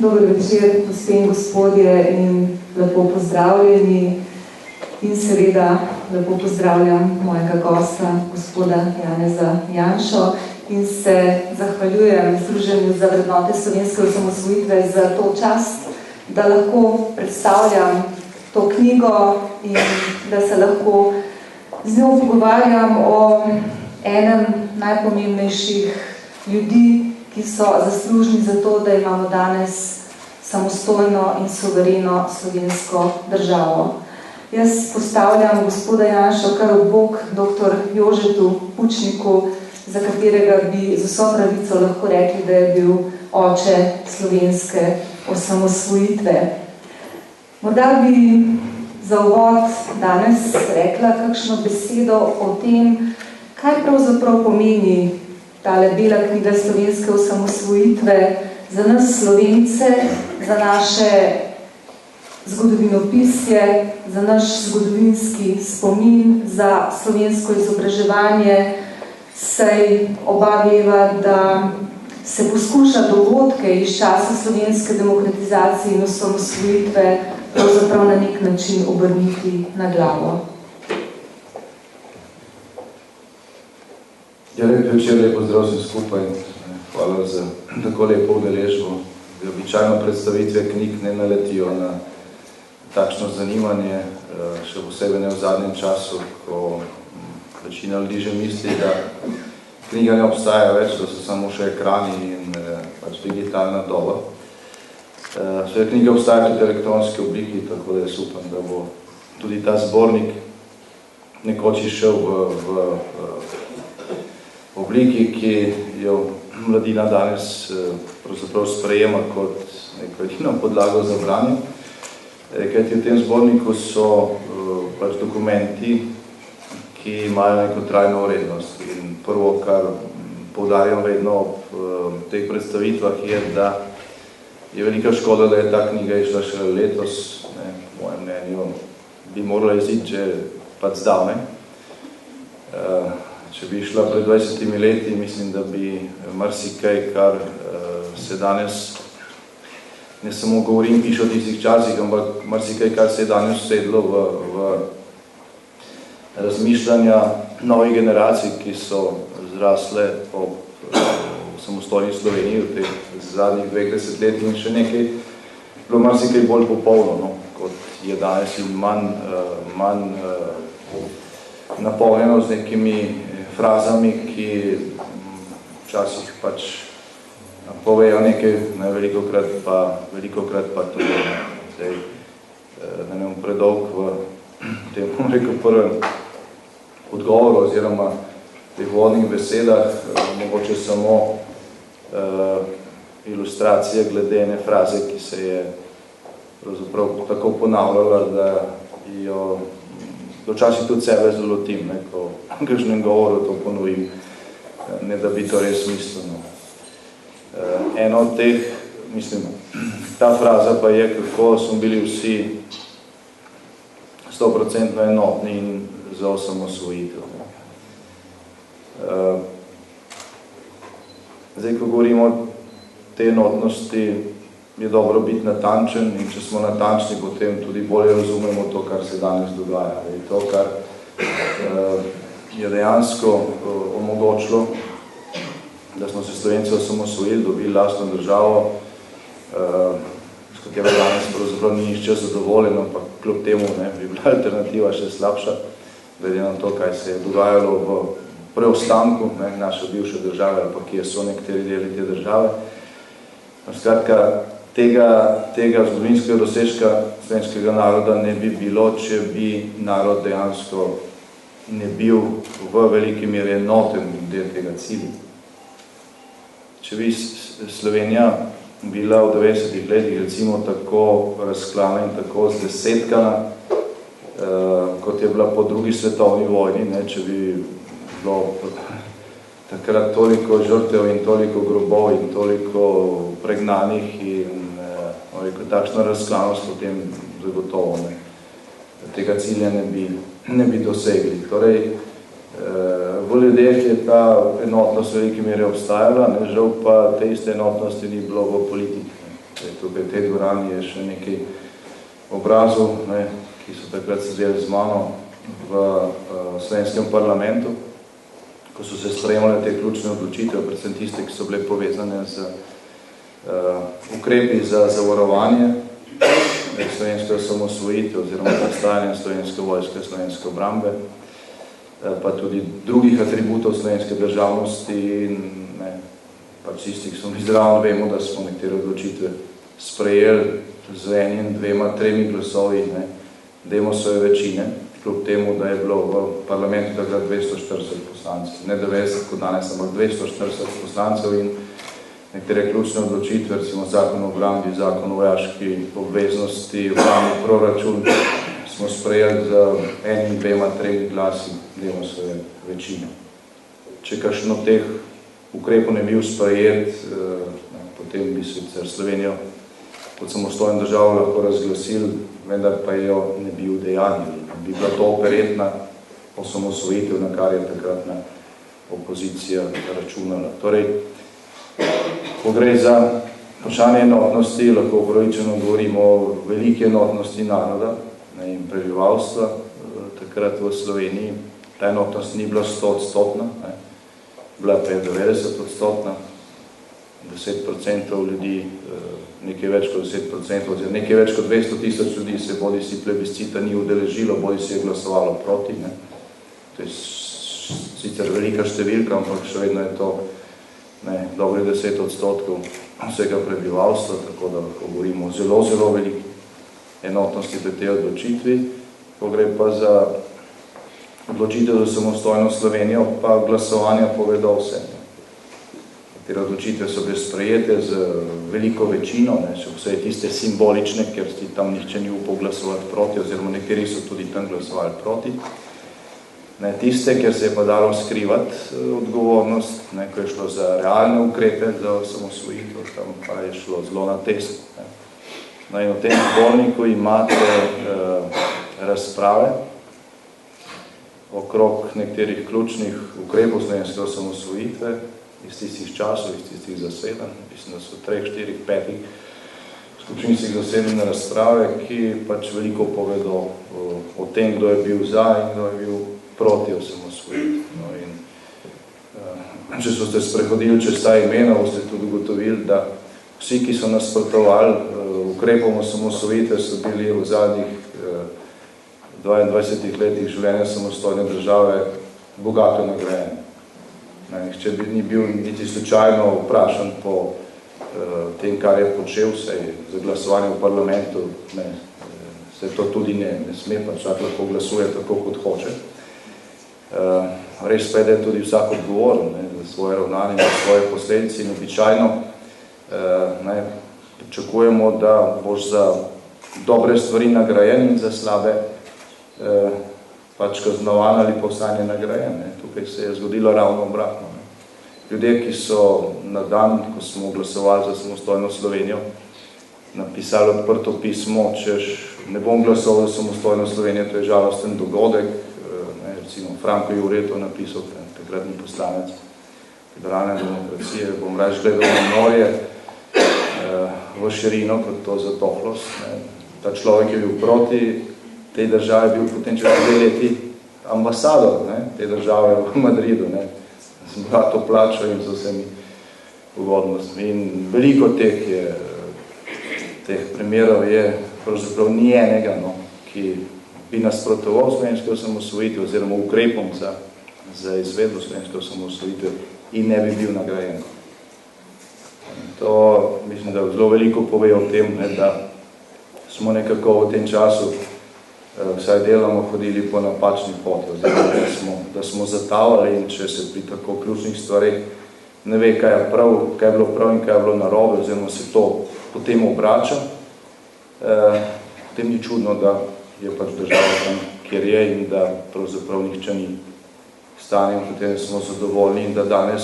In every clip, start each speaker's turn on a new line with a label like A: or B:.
A: Dober večer, gospe in gospodje, in lepo pozdravljeni. In seveda lepo pozdravljam mojega gosta, gospoda Janeza Janšo, in se zahvaljujem Združenju za vrednote slovenske osamosvojitve za to čast, da lahko predstavljam to knjigo in da se lahko z njo pogovarjam o enem najpomembnejših ljudi, ki so zaslužni za to, da imamo danes samostojno in suvereno slovensko državo. Jaz postavljam gospoda Janšo kar ob bok dr. Jožetu Pučniku, za katerega bi z vso pravico lahko rekli, da je bil oče slovenske osamosvojitve. Morda bi za uvod danes rekla kakšno besedo o tem, kaj pravzaprav pomeni tale bela knjiga slovenske osamosvojitve za nas Slovence, za naše zgodovinopisje, za naš zgodovinski spomin, za slovensko izobraževanje, saj oba veva, da se poskuša dogodke iz časa slovenske demokratizacije in osamosvojitve pravzaprav na nek način obrniti na glavo.
B: Ja, lep večer, lep pozdrav vsem skupaj. Hvala za tako lepo udeležbo. Običajno predstavitve knjig ne naletijo na takšno zanimanje, še posebej ne v zadnjem času, ko večina ljudi že misli, da knjiga ne obstaja več, da so samo še ekrani in pač digitalna doba. Sve knjiga obstaja tudi v elektronski obliki, tako da jaz upam, da bo tudi ta zbornik nekoč išel v obliki, ki jo mladina danes pravzaprav sprejema kot neko edino podlago za branje. Kajti v tem zborniku so pač dokumenti, ki imajo neko trajno vrednost. In prvo, kar poudarjam vedno ob teh predstavitvah, je, da je velika škoda, da je ta knjiga išla šele letos. Po mojem mnenju bi morala iziti že pač zdavne. Če bi išla pred 20 leti, mislim, da bi marsikaj, kar se danes, ne samo govorim, piše o tistih časih, ampak marsikaj, kar se je danes vsedlo v razmišljanja novih generacij, ki so zrasle ob samostojni Sloveniji v teh zadnjih 20 letih in še nekaj, bilo marsikaj bolj popolno, kot je danes in manj napolnjeno z nekimi frazami, ki včasih pač povejo nekaj, velikokrat pa tudi zdaj, da ne bom predolg v tem, rekel, prvem odgovoru oziroma teh vodnih besedah, mogoče samo ilustracije glede ene fraze, ki se je pravzaprav tako ponavljala, da jo včasih tudi sebe zalotim, ko v kakšnem govoru to ponovim, ne da bi to res misleno. Eno od teh, mislim, ta fraza pa je, kako smo bili vsi 100% enotni in za osamosvojitev. Zdaj, ko govorimo o te enotnosti, je dobro biti natančen in če smo natančni, potem tudi bolje razumemo to, kar se danes dogaja. To, kar je dejansko omogočilo, da smo se Slovenci osamosvojili, dobili lastno državo, s katero danes pravzaprav ni nišče zadovoljen, ampak kljub temu bi bila alternativa še slabša, glede na to, kaj se je dogajalo v preostanku naše bivše države, ali pa kje so nekateri deli te države. Skratka, tega zgodovinskega dosežka slovenskega naroda ne bi bilo, če bi narod dejansko ne bil v veliki meri enoten del tega cilja. Če bi Slovenija bila v 90 letih recimo tako razklana in tako zdesetkana, kot je bila po drugi svetovni vojni, če bi bilo takrat toliko žrtev in toliko grobov in toliko pregnanih in takšna razklanost potem zagotovo tega cilja ne bi dosegli. Torej, v ljudeh je ta enotnost v veliki meri obstajala, žal pa te iste enotnosti ni bilo v politiki. tukaj v tej dvorani je še nekaj obrazov, ki so takrat sedeli z mano v slovenskem parlamentu, ko so se sprejemale te ključne odločitve, predvsem tiste, ki so bile povezane z ukrepi za zavarovanje slovenske osamosvojitve oziroma nastajanje slovenske vojske, slovenske obrambe, pa tudi drugih atributov slovenske državnosti in pač tistih, ki smo izravno vemo, da smo nekatere odločitve sprejeli z enim, dvema, tremi glasovi, Demosove večine, kljub temu, da je bilo v parlamentu takrat 240 poslancev. Ne 90, kot danes, ampak 240 poslancev in nekatere ključne odločitve, recimo zakon o obrambi, zakon o vojaški obveznosti, obrambni proračun, smo sprejeli z enim, dvema, tremi glasi Demosove večine. Če kakšno teh ukrepov ne bil sprejet, potem bi sicer Slovenijo kot samostojno državo lahko razglasili, vendar pa jo ne bi udejanjili. Bi bila to operetna osamosvojitev, na kar je takratna opozicija računala. Torej, ko gre za vprašanje enotnosti, lahko upravičeno govorimo o veliki enotnosti naroda in prebivalstva. Takrat v Sloveniji ta enotnost ni bila 100-odstotna, bila pa je 90-odstotna, 10% ljudi, nekaj več kot 10%, oziroma nekaj več kot 200 tisoč ljudi se bodi si plebiscita ni udeležilo, bodi si je glasovalo proti. To je sicer velika številka, ampak še vedno je to dobrih 10% vsega prebivalstva, tako da govorimo o zelo, zelo veliki enotnosti pri tej odločitvi. Ko gre pa za odločitev za samostojno Slovenijo, pa glasovanja povedo vse. Te odločitve so bile sprejete z veliko večino, še vse tiste simbolične, ker si tam nihče ni upal glasovati proti, oziroma nekateri so tudi tam glasovali proti. Tiste, ker se je pa dalo skrivati odgovornost, ko je šlo za realne ukrepe za osamosvojitev, tam pa je šlo zelo na test. In v tem zborniku imate razprave okrog nekaterih ključnih ukrepov slovenske osamosvojitve, iz tistih časov, iz tistih zasedanj, mislim, da so 3, 4, 5 skupščinskih zasedanja razprave, ki pač veliko povedo o tem, kdo je bil za in kdo je bil proti osamosvojitvi. Če so ste sprehodili čez ta imena, boste tudi ugotovili, da vsi, ki so nasprotovali ukrepom osamosvojitve, so bili v zadnjih 22 letih življenja samostojne države bogato nagrajeni. Nihče ni bil niti slučajno vprašan po tem, kar je počel, se za glasovanje v parlamentu, se to tudi ne sme, pa vsak lahko glasuje tako, kot hoče. Res pa je, da je tudi vsak odgovoren za svoje ravnanje, za svoje posledice in običajno pričakujemo, da boš za dobre stvari nagrajen in za slabe pač kaznovan ali pa vsaj ne nagrajen. Tukaj se je zgodilo ravno obratno. Ljudje, ki so na dan, ko smo glasovali za samostojno Slovenijo, napisali odprto pismo, češ ne bom glasoval za samostojno Slovenijo, to je žalosten dogodek. Recimo Franko Jure to napisal, takratni poslanec liberalne demokracije, bom raje gledal na morje v širino kot to zatohlost. Ta človek je bil proti tej državi, bil potem čez 2 leti ambasador te države v Madridu, z bogato plačo in z vsemi ugodnostmi. In veliko teh primerov je, pravzaprav ni enega, ki bi nasprotoval slovenske osamosvojitve oziroma ukrepom za izvedbo slovenske osamosvojitve in ne bi bil nagrajen. To mislim, da zelo veliko pove o tem, da smo nekako v tem času vsaj delamo hodili po napačni poti, oziroma da smo zatavali in če se pri tako ključnih stvareh ne ve, kaj je bilo prav in kaj je bilo narobe, oziroma se to potem obrača, potem ni čudno, da je pač država tam, kjer je in da pravzaprav nihče ni stanje, v katerem smo zadovoljni in da danes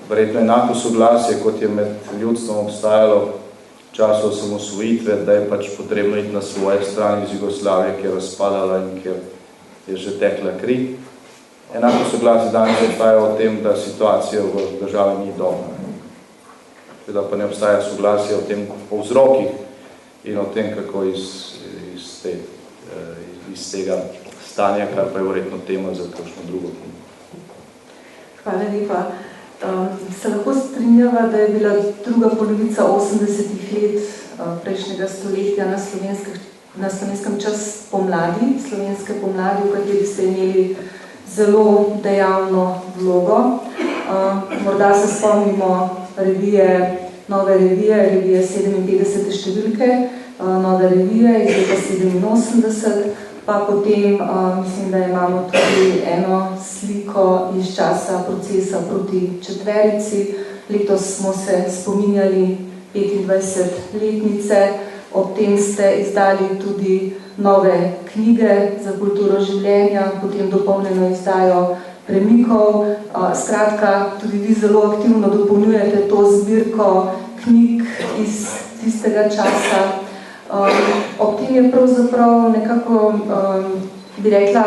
B: verjetno enako soglasje, kot je med ljudstvom obstajalo času osamosvojitve, da je pač potrebno iti na svoje strani iz Jugoslavije, ki je razpadala in kjer je že tekla kri. Enako soglasje danes obstaja o tem, da situacija v državi ni dobra. da pa ne obstaja soglasje o tem, o vzrokih in o tem, kako iz tega stanja, kar pa je verjetno tema za kakšno drugo knjigo.
A: Hvala lepa. Se lahko strinjava, da je bila druga polovica 80-ih let prejšnjega stoletja na slovenskem čas pomladi, slovenske pomladi, v kateri ste imeli zelo dejavno vlogo. Morda se spomnimo nove revije 57. številke, nove revije iz leta 87, pa potem mislim, da imamo tudi eno sliko iz časa procesa proti četverici. Letos smo se spominjali 25-letnice, ob tem ste izdali tudi nove knjige za kulturo življenja, potem dopolnjeno izdajo premikov. Skratka, tudi vi zelo aktivno dopolnjujete to zbirko knjig iz tistega časa. Ob tem je pravzaprav nekako, bi rekla,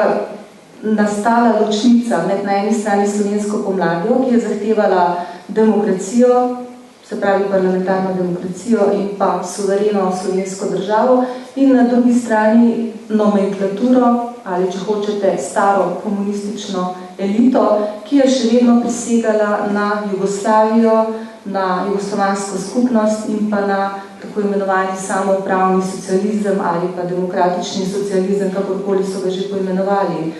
A: nastala ločnica med na eni strani slovensko pomladjo, ki je zahtevala demokracijo, se pravi parlamentarno demokracijo in pa suvereno slovensko državo, in na drugi strani nomenklaturo, ali če hočete staro komunistično elito, ki je še vedno prisegala na Jugoslavijo, na jugoslovansko skupnost in pa na tako imenovani samoupravni socializem ali pa demokratični socializem, kakorkoli so ga že poimenovali.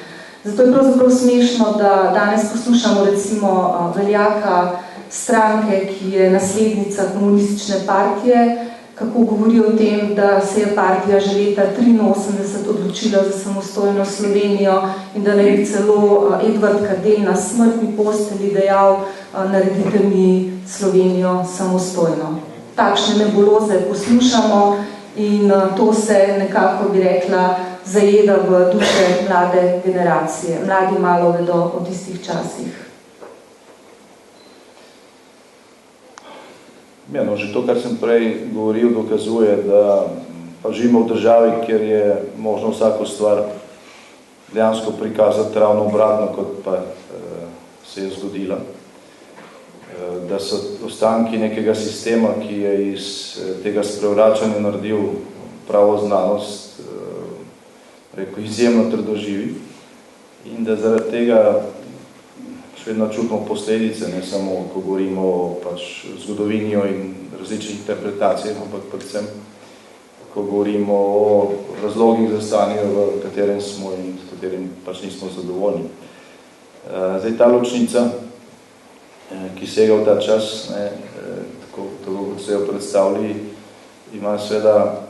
A: Zato je pravzaprav smešno, da danes poslušamo recimo veljaka stranke, ki je naslednica komunistične partije, kako govori o tem, da se je partija že leta 1983 odločila za samostojno Slovenijo in da naj bi celo Edvard Kardelj na smrtni postelji dejal, naredite mi Slovenijo samostojno. Takšne nebuloze poslušamo in to se nekako, bi rekla, zajeda v duše mlade generacije. Mladi malo vedo o tistih časih.
B: Ja, no, že to, kar sem prej govoril, dokazuje, da pa živimo v državi, kjer je možno vsako stvar dejansko prikazati ravno obratno, kot pa se je zgodila. Da so ostanki nekega sistema, ki je iz tega sprevračanja naredil pravo znanost, rekel, izjemno trdoživi in da zaradi tega še vedno čutimo posledice, ne samo, ko govorimo o zgodovini in različnih interpretacijah, ampak predvsem, ko govorimo o razlogih za stanje, v katerem smo in s katerim nismo zadovoljni. Zdaj, ta ločnica, ki sega v ta čas, tako kot se jo predstavili, ima seveda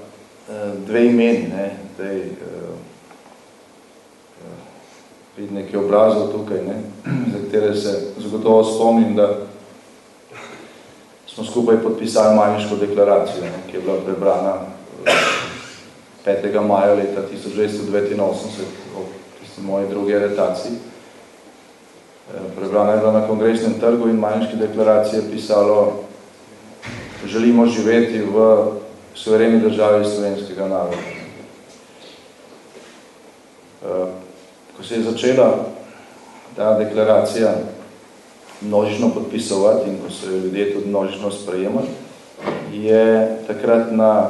B: dve imeni. Vidim nekaj obrazov tukaj, za katere se zagotovo spomnim, da smo skupaj podpisali Majniško deklaracijo, ki je bila prebrana 5. maja leta 1989 ob moji drugi aretaciji. Prebrana je bila na Kongresnem trgu in Majniški deklaraciji je pisalo: želimo živeti v suvereni državi slovenskega naroda. Ko se je začela ta deklaracija množično podpisovati in ko so jo ljudje tudi množično sprejemali, je takratna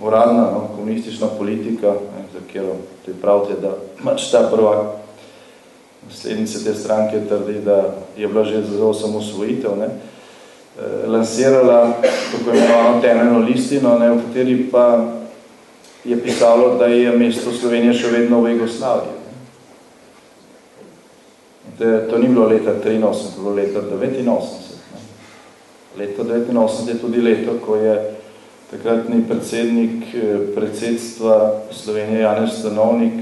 B: uradna komunistična politika, za katero pravite, da ta prva naslednice te stranke trdi, da je bila že zelo samosvojitev, lansirala tako imenovano temeljno listino, v kateri pa je pisalo, da je mesto Slovenije še vedno v Jugoslaviji. To ni bilo leta 83, to bilo leta 89. Leto 89 je tudi leto, ko je takratni predsednik predsedstva Slovenije Janez Stanovnik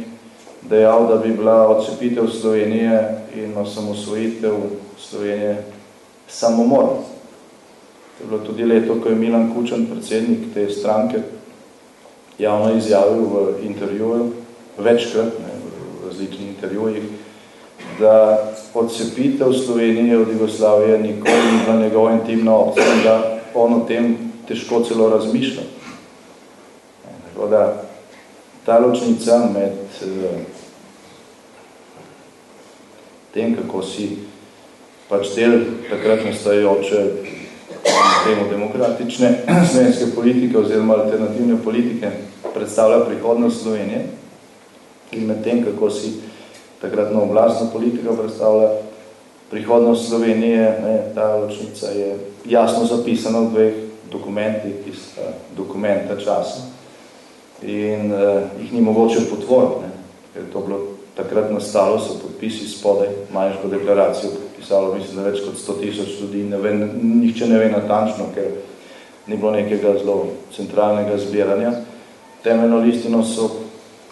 B: dejal, da bi bila odcepitev Slovenije in osamosvojitev Slovenije samomor. To je bilo tudi leto, ko je Milan Kučan, predsednik te stranke, javno izjavil v intervjuju, večkrat, v različnih intervjujih, da odcepitev Slovenije od Jugoslavije nikoli ni bila njegova intimna opcija in da on o tem težko celo razmišlja. Tako da ta ločnica med tem, kako si del takrat nastajajoče temu demokratične slovenske politike oziroma alternativne politike predstavlja prihodnost Slovenije in med tem, kako si takratna oblastna politika predstavlja prihodnost Slovenije, ta ločnica je jasno zapisana v dveh dokumentih, ki sta dokumenta časa in jih ni mogoče potvoriti, ker je to bilo takrat nastalo, so podpisi spodaj, Majnško deklaracijo podpisalo, mislim, da več kot 100,000 ljudi, nihče ne ve natančno, ker ni bilo nekega zelo centralnega zbiranja. Temeljno listino so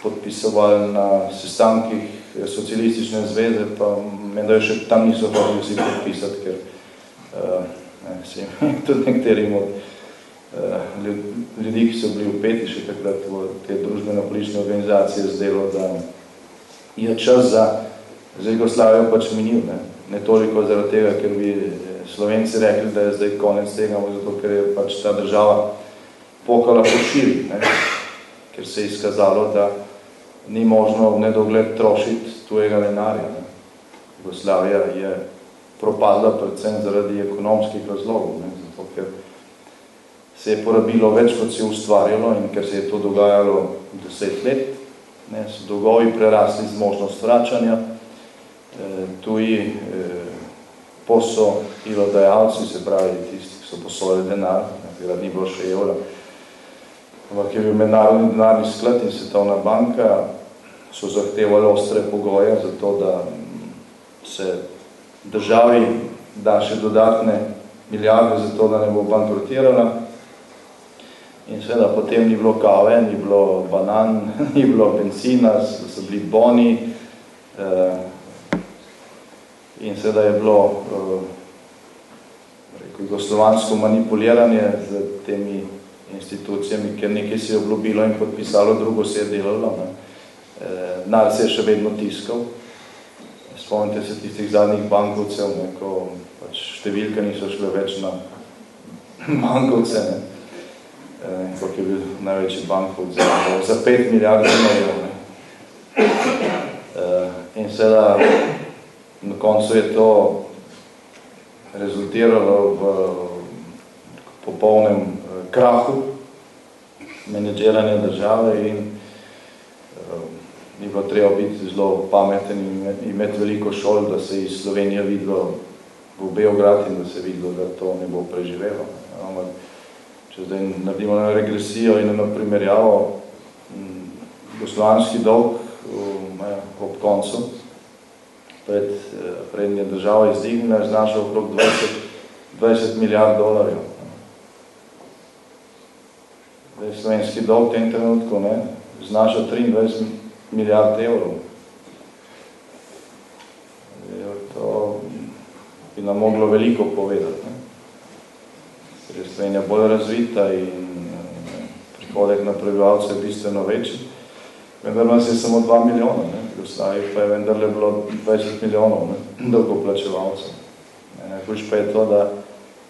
B: podpisovali na sestankih socialistične zveze, pa menda še tam niso hodili vsi podpisati, ker tudi nekaterim od ljudi, ki so bili vpeti še takrat v te družbeno-politične organizacije, zdelo, da je čas za Jugoslavijo pač minil. Ne toliko zaradi tega, ker bi Slovenci rekli, da je zdaj konec tega, zato ker je pač ta država pokala po širi, ker se je izkazalo, da ni možno v nedogled trošiti tujega denarja. Jugoslavija je propadla predvsem zaradi ekonomskih razlogov, zato ker se je porabilo več, kot se je ustvarjalo in ker se je to dogajalo 10 let, so dolgovi prerasli z možnost vračanja, tuji posojilodajalci, se pravi tisti, ki so posojili denar, takrat ni bilo še evra, ampak je bil mednarodni denarni sklad in Svetovna banka, so zahtevali ostre pogoje za to, da se državi da še dodatne milijarde za to, da ne bo bankrotirala. In seveda potem ni bilo kave, ni bilo banan, ni bilo benzina, so bili boni in seveda je bilo jugoslovansko manipuliranje z temi institucijami, ker nekaj se je obljubilo in podpisalo, drugo se je delalo. Denar se je še vedno tiskal. Spomnite se tistih zadnjih bankovcev, ko pač številke niso šle več na bankovce, kot je bil največji bankovc za 5 milijard dinarjev. In seveda na koncu je to rezultiralo v popolnem krahu menedžiranja države in ni bilo treba biti zelo pameten in imeti veliko šol, da se iz Slovenije videlo v Beograd in da se videlo, da to ne bo preživelo. Če zdaj naredimo na regresijo in na primerjavo, jugoslovanski dolg ob koncu, prednje država izdignila, znaša okrog 20 milijard dolarjev. Slovenski dolg v tem trenutku znaša 23 milijard evrov. To bi nam moglo veliko povedati. Ker je Slovenija bolj razvita in prihodek na prebivalce je bistveno večji. Vendar nas je samo 2 milijona, v Jugoslaviji pa je vendarle bilo 20 milijonov dolgoplačevalcev. Najbolj pa je to, da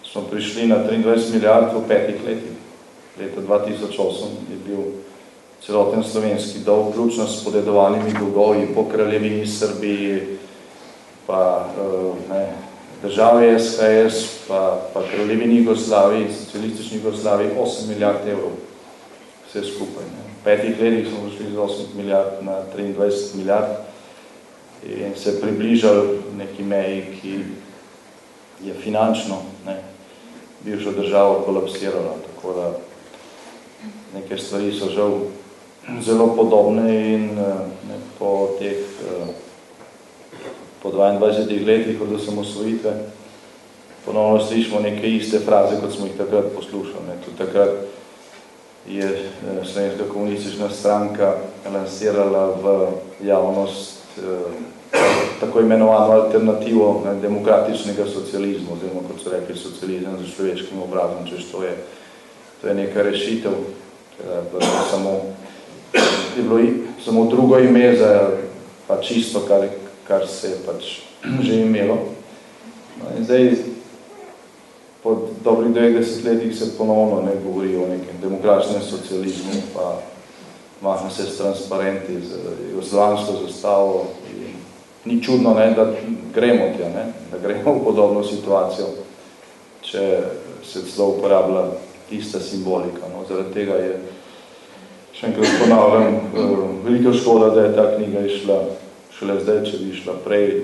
B: smo prišli na 23 milijard v 5 letih. Leta 2008 je bil celoten slovenski dolg, vključno s podedovanimi dolgovi po kraljevini Srbiji, pa državi SHS, pa kraljevini Jugoslaviji, socialistični Jugoslaviji, 8 milijard evrov. Vse skupaj. V 5 letih smo prišli z 8 milijard na 23 milijard in se približali neki meji, ki je finančno bivšo državo kolapsirala. Tako da neke stvari so žal zelo podobne in po teh po 22 letih od osamosvojitve ponovno slišimo neke iste fraze, kot smo jih takrat poslušali. Tudi takrat je Slovenska komunistična stranka lansirala v javnost tako imenovano alternativo demokratičnega socializma, oziroma kot so rekli socializem z človeškim obrazom, češ to je neka rešitev, je bilo samo drugo ime za čisto, kar se je pač že imelo. In zdaj, po dobrih 90 letih se ponovno govori o nekem demokratičnem socializmu, pa mahne se s transparenti, z jugoslovansko zastavo. Ni čudno, da gremo tja, da gremo v podobno situacijo, če se celo uporablja ista simbolika. No. Zaradi tega je, še enkrat ponavljam, veliko škoda, da je ta knjiga išla šele zdaj, če bi išla prej.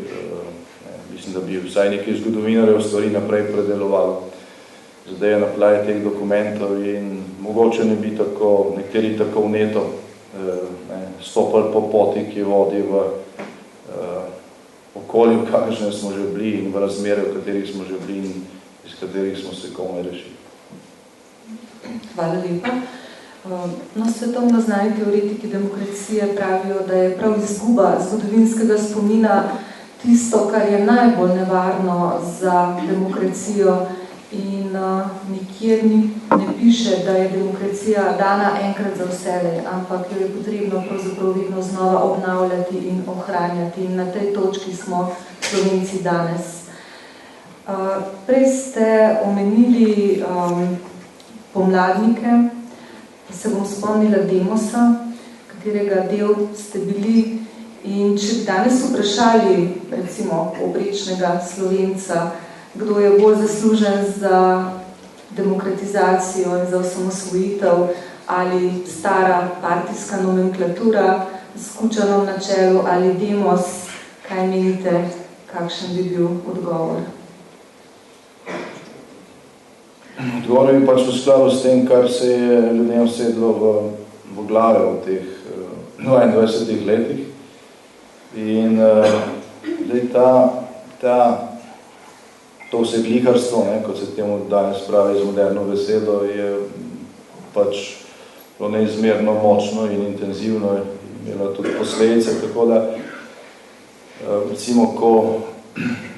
B: Mislim, da bi vsaj nekaj zgodovinarjev stvari naprej predelovalo. Zdaj je naplaj teh dokumentov in mogoče ne bi tako, nekateri tako vneto stopali po poti, ki vodi v okolju, v kakršnem smo že bili in v razmere, v katerih smo že bili in iz katerih smo se komaj rešili.
A: Hvala lepa. No, svetovno znani teoretiki demokracije pravijo, da je prav izguba zgodovinskega spomina tisto, kar je najbolj nevarno za demokracijo in nikjer ne piše, da je demokracija dana enkrat za vselej, ampak jo je potrebno pravzaprav vedno znova obnavljati in ohranjati in na tej točki smo Slovenci danes. Prej ste omenili pomladnike, se bom spomnila Demosa, katerega del ste bili. In če bi danes vprašali, recimo, obrečnega Slovenca, kdo je bolj zaslužen za demokratizacijo in za osamosvojitev, ali stara partijska nomenklatura s Kučanom na čelu, ali Demos, kaj menite, kakšen bi bil odgovor?
B: Odgovor je pač v skladu s tem, kar se je ljudem sedlo v glave v teh 22 letih. In to vsegliharstvo, kot se temu danes pravi z moderno besedo, je pač neizmerno močno in intenzivno imelo tudi posledice, tako da recimo, ko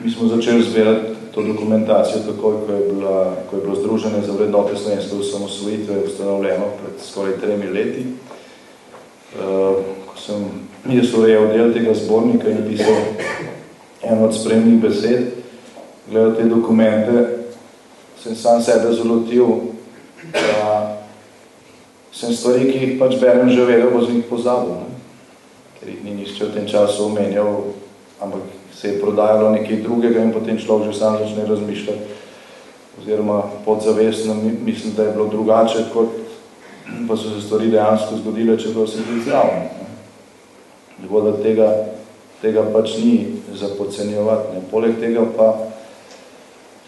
B: mi smo začeli zbirati to dokumentacijo takoj, ko je bilo Združenje za vrednote slovenske osamosvojitve ustanovljeno pred skoraj 3 leti, ko sem jaz urejal del tega zbornika in pisal eno od spremnih besed, gledal te dokumente, sem sam sebe zalotil, da sem stvari, ki jih pač berem že vedel, bo z njih pozabil, ker jih ni nišče v tem času omenjal, ampak se je prodajalo nekaj drugega in potem človek že sam začne razmišljati, oziroma podzavestno mislim, da je bilo drugače, kot pa so se stvari dejansko zgodile, čeprav sem bil zraven. Tako da tega pač ni za podcenjevati. Poleg tega pa,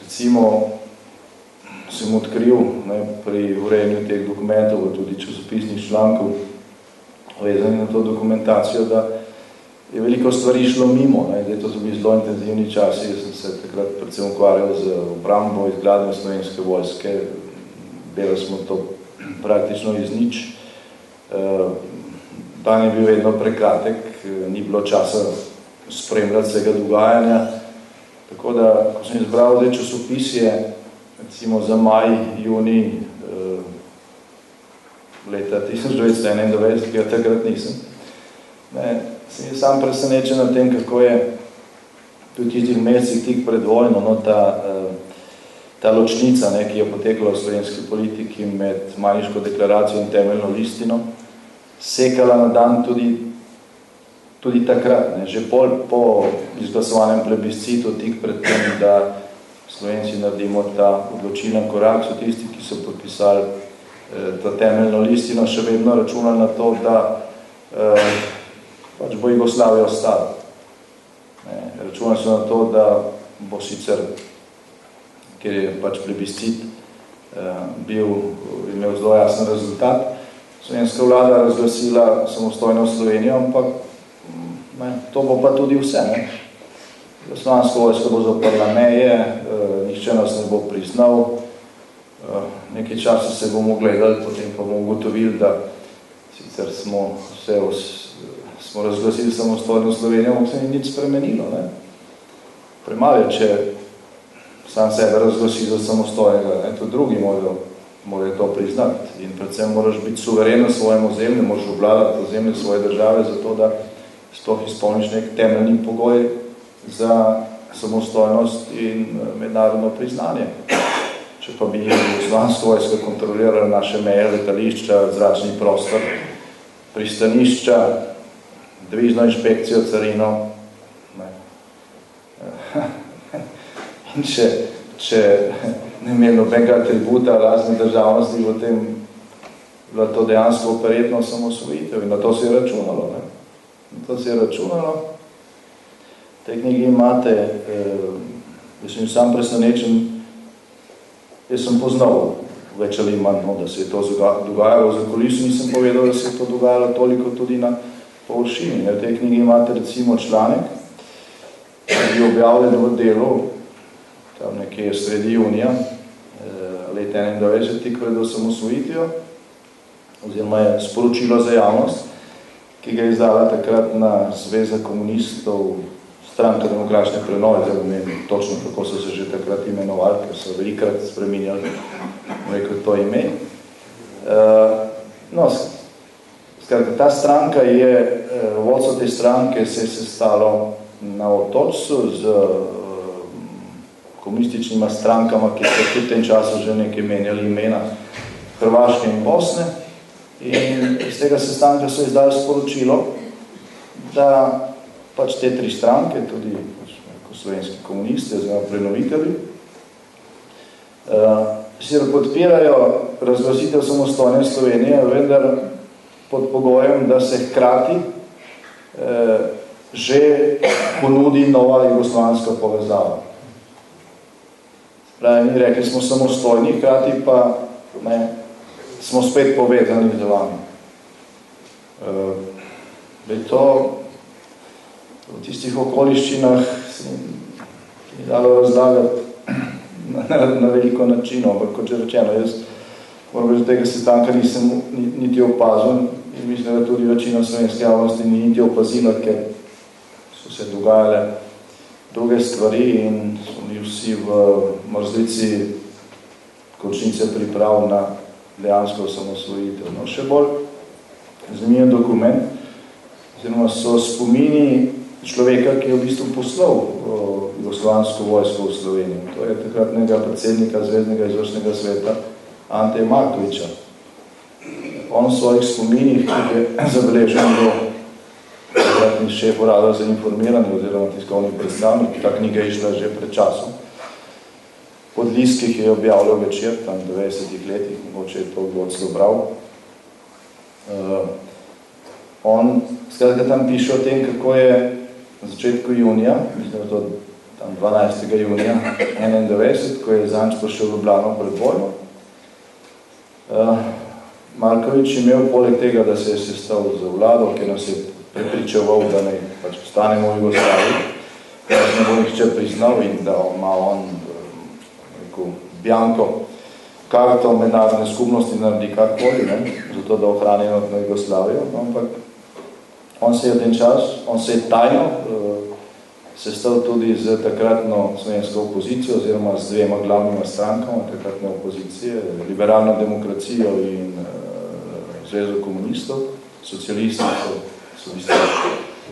B: recimo, sem odkril pri urejanju teh dokumentov, tudi časopisnih člankov, vezani na to dokumentacijo, da je veliko stvari šlo mimo. Zdaj, to so bili zelo intenzivni časi, jaz sem se takrat predvsem ukvarjal z obrambo, izgradnjo Slovenske vojske, delali smo to praktično iz nič. Dan je bil vedno prekratek, ni bilo časa spremljati vsega dogajanja. Tako da, ko sem izbral zdaj časopisje, recimo za maj, junij leta 1991, ki jo takrat nisem, sem je sam presenečen na tem, kako je tudi tistih mesecih tik pred vojno, ta ločnica, ki je potekla v slovenski politiki med Majniško deklaracijo in temeljno listino, sekala na dan tudi takrat, že po izglasovanem plebiscitu, tik pred tem, da Slovenci naredimo ta odločilen korak, so tisti, ki so podpisali to temeljno listino, še vedno računali na to, da pač bo Jugoslavija ostala. Računali so na to, da bo sicer, ker je pač plebiscit imel zelo jasen rezultat, slovenska vlada razglasila samostojno Slovenijo, ampak to bo pa tudi vse. Slovanska vojska bo zaprla meje, nihče nas ne bo priznal, nekaj časa se bomo gledali, potem pa bomo ugotovili, da sicer smo razglasili samostojno Slovenijo, ampak se ni nič spremenilo. Premalo je, če sam sebe razglasi za samostojnega, tudi drugi morajo to priznati in predvsem moraš biti suveren na svojem ozemlju, moraš obvladati ozemlje svoje države, zato da sploh izpolniš nek temeljni pogoj za samostojnost in mednarodno priznanje. Če pa bi Slovanska vojska kontrolirala naše meje, letališča, zračni prostor, pristanišča, devizno inšpekcijo, carino. In če ne imeli nobenega atributa razne državnosti, potem bila to dejansko operetno osamosvojitev in na to se je računalo. Ne? Na to se je računalo. V tej knjigi imate, da sem sam presenečen, jaz sem poznal več ali manj, no, da se je to dogajalo za kuliso, nisem povedal, da se je to dogajalo toliko tudi na površini. V tej knjigi imate recimo članek, ki je objavljen v Delu, tam nekje sredi junija, leta 1991, tik pred osamosvojitvijo, oziroma je sporočilo za javnost, ki ga je izdala takratna Zveza komunistov, Stranka demokratične prenove, da ne vem točno, kako so se že takrat imenovali, ker so velikrat spreminjali to ime. No, skratka, ta stranka je, vodstvo te stranke se je sestalo na Otočcu z komunističnima strankama, ki so v tem času že nekaj menjali imena Hrvaške in Bosne. In iz tega sestanka so izdali sporočilo, da pač te tri stranke, tudi slovenski komunisti, oziroma prenovitelji, sicer podpirajo razglasitev samostojne Slovenije, vendar pod pogojem, da se hkrati že ponudi nova jugoslovanska povezava. Pravi, mi rekli smo samostojni, hkrati pa smo spet povezani z vami. To v tistih okoliščinah se ni dalo razlagati na veliko načinov, ampak kot že rečeno, jaz moram reči, da tega sestanka nisem niti opazil in mislim, da tudi večina slovenske javnosti ni niti opazila, ker so se dogajale druge stvari in so mi vsi v mrzlici končnice priprav na dejansko osamosvojitev. No, še bolj zanimiv dokument, oziroma so spomini človeka, ki je v bistvu poslal jugoslovansko vojsko v Slovenijo. To je takratnega predsednika Zveznega izvršnega sveta Ante Markovića. On v svojih spominih, ki je zabeležen do takratni šef urada za informiranje oziroma tiskovni predstavnik, ta knjiga je išla že pred časom. Pod list, ki je objavljal večer, tam v 90-ih letih, mogoče je to kdo bral. On skratka tam piše o tem, kako je na začetku junija, mislim, da to tam 12. junija 1991, ko je Zanč prišel v Ljubljano pred vojno, Marković imel poleg tega, da se je sestal z vlado, ki nas je prepričeval, da ne pač postanemo v Jugoslaviji, da ne bo nihče priznal in da ima on bianko karto mednarodne skupnosti naredi karkoli, zato da ohrani enotno Jugoslavijo, ampak on se je v ten čas, on se je tajno sestal tudi z takratno slovensko opozicijo oziroma z dvema glavnima strankama takratne opozicije, liberalno demokracijo in Zvezo komunistov, socialisti so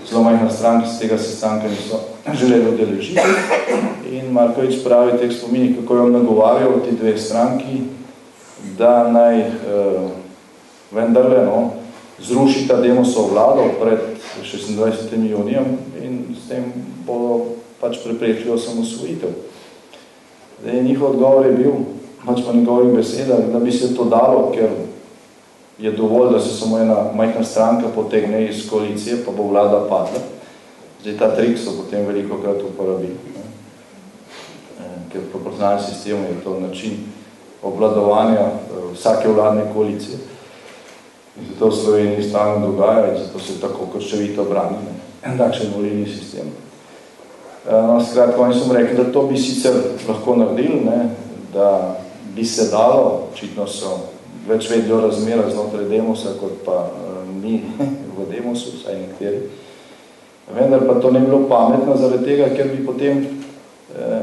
B: zelo majhna stranka, z tega sestanka niso želeli udeležiti. In Marković pravi v teh spominih, kako je on nagovarjal ti dve stranki, da naj vendarle zrušita Demosov vlado pred 26. junijem in s tem bodo pač preprečili osamosvojitev. Njihov odgovor je bil, pač po njegovih besedah, da bi se to dalo, ker je dovolj, da se samo ena majhna stranka potegne iz koalicije, pa bo vlada padla. Zdaj ta trik so potem veliko krat uporabili. Ker v proporcionalnem sistemu je to način obvladovanja vsake vladne koalicije. In zato v Sloveniji stalno dogaja in zato se tako krčevito brani takšen volilni sistem. Skratka, oni so rekli, da to bi sicer lahko naredili, da bi se dalo, očitno so več vedeli o razmerah znotraj Demosa, kot pa mi v Demosu, vsaj nekateri. Vendar pa to ne bilo pametno zaradi tega, ker bi potem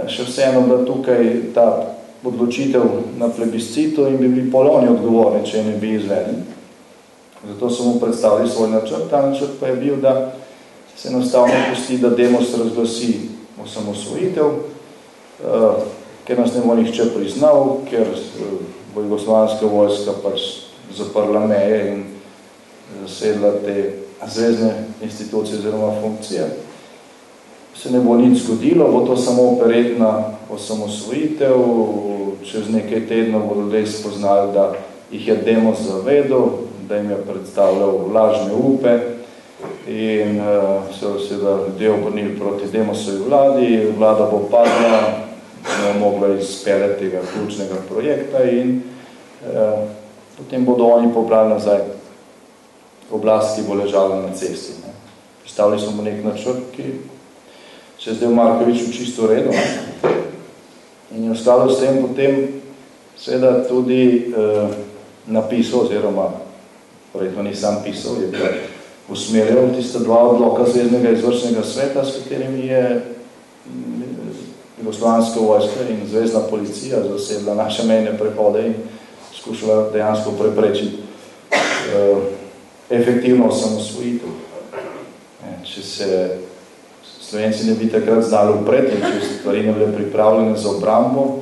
B: še vseeno bila tukaj ta odločitev na plebiscitu in bi bili poloni odgovorni, če ne bi izvedli. Zato so mu predstavili svoj načrt. Ta načrt pa je bil, da se enostavno pusti, da Demos razglasi osamosvojitev, ker nas ne bo nihče priznal, ker bo jugoslovanska vojska pač zaprla meje in zasedla te zvezne institucije oziroma funkcije. Se ne bo nič zgodilo, bo to samo operetna osamosvojitev, čez nekaj tednov bodo ljudje spoznali, da jih je Demos zavedel, da jim je predstavljal lažne upe in so se ljudje obrnili proti Demosovi vladi, vlada bo padla, ne mogla izpeljati tega ključnega projekta in potem bodo oni pobrali nazaj oblast, ki bo ležala na cesti. Predstavili smo nek načrt, ki se je zdaj v Markoviču čisto v redu. In je v skladu s tem potem seveda tudi napisal, oziroma verjetno ni sam pisal, je bil usmerjal tista dva odloka Zveznega izvršnega sveta, s katerimi je jugoslovanska vojska in zvezna policija zasedla naše mejne prehode in skušala dejansko preprečiti efektivno osamosvojitev. Če se Slovenci ne bi takrat znali upreti, če stvari ne bile pripravljene za obrambo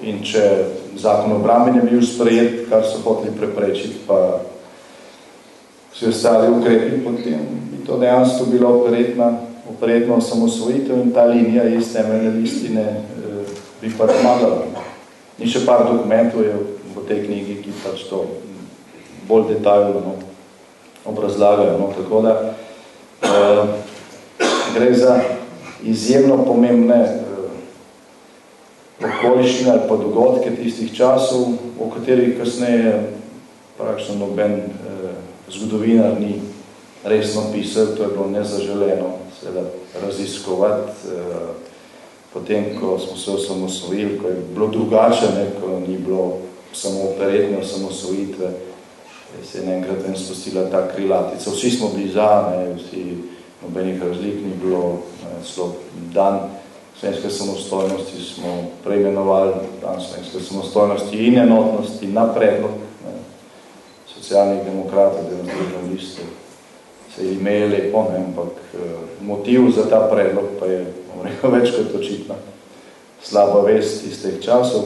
B: in če zakon o obrambi ne bil sprejet, kar so hoteli preprečiti, pa vsi ostali ukrepi, potem bi to dejansko bila operetna osamosvojitev in ta linija iz temeljne listine bi pa pomagala. In še par dokumentov je v tej knjigi, ki pač to bolj detaljno obrazlagajo. Tako da gre za izjemno pomembne okoliščine ali pa dogodke tistih časov, o katerih kasneje praktično noben zgodovinar ni resno pisal, to je bilo nezaželeno seveda raziskovati, potem, ko smo se osamosvojili, ko je bilo drugače, ko ni bilo samo operetne osamosvojitve, se je enkrat spustila ta krilatica. Vsi smo bili za, vsi nobenih razlik ni bilo, dan slovenske samostojnosti smo preimenovali dan slovenske samostojnosti in enotnosti na predlog socialnih demokratov, demonstrativnih listov. Se je ime lepo, ampak motiv za ta predlog pa je več kot očitna slaba vest iz teh časov.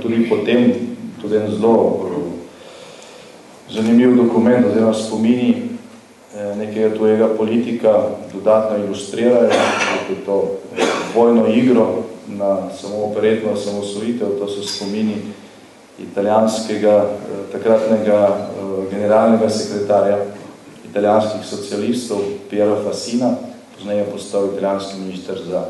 B: Tudi potem, tudi en zelo zanimiv dokument, oziroma spomini nekega tujega politika dodatno ilustrirajo, to vojno igro na samo operetno osamosvojitev, to so spomini italijanskega, takratnega generalnega sekretarja italijanskih socialistov Piero Fassina, pozneje je postal italijanski minister za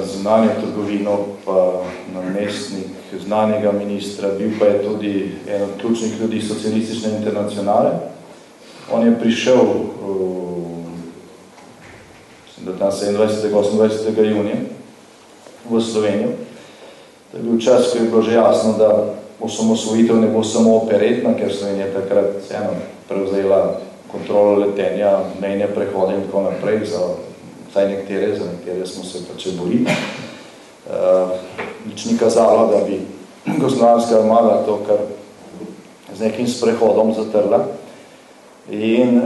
B: zunanjo trgovino, pa namestnik znanega ministra, bil pa je tudi en od ključnih ljudi socialistične internacionale. On je prišel da tam 27. 28. junija v Slovenijo. To je bil čas, ko je bilo že jasno, da osamosvojitev ne bo samo operetna, ker Slovenija takrat prevzela kontrolo letenja, mejne prehode in tako naprej, za nekatere smo se pač borili. Nič ni kazalo, da bi jugoslovanska armada to kar z nekim sprehodom zatrla. In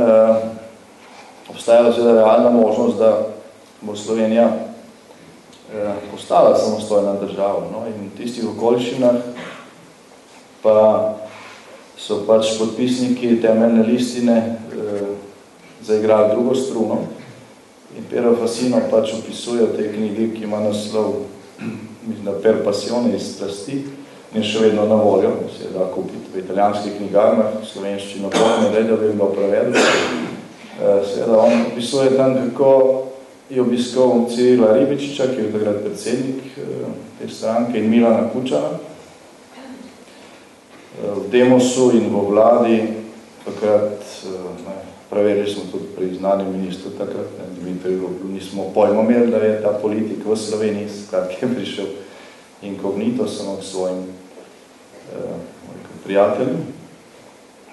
B: obstajala seveda realna možnost, da bo Slovenija postala samostojna država. In v tistih okoliščinah pa so pač podpisniki temeljne listine zaigrali drugo struno. In Piero Fassino pač opisuje v tej knjigi, ki ima naslov Per passione iz strasti, in še vedno na voljo, se da kupiti v italijanskih knjigarnah, v slovenščino potne redo bi bilo prevedlo. Seveda on opisuje tam, kako je obiskal Cirila Ribičiča, ki je takrat predsednik te stranke, in Milana Kučana. V Demosu in v vladi takrat, preverili smo tudi pri znanem ministru takrat, Dimitriju, nismo pojmo imeli, da je ta politik v Sloveniji, skratki je prišel inkognito samo k svojim prijateljem,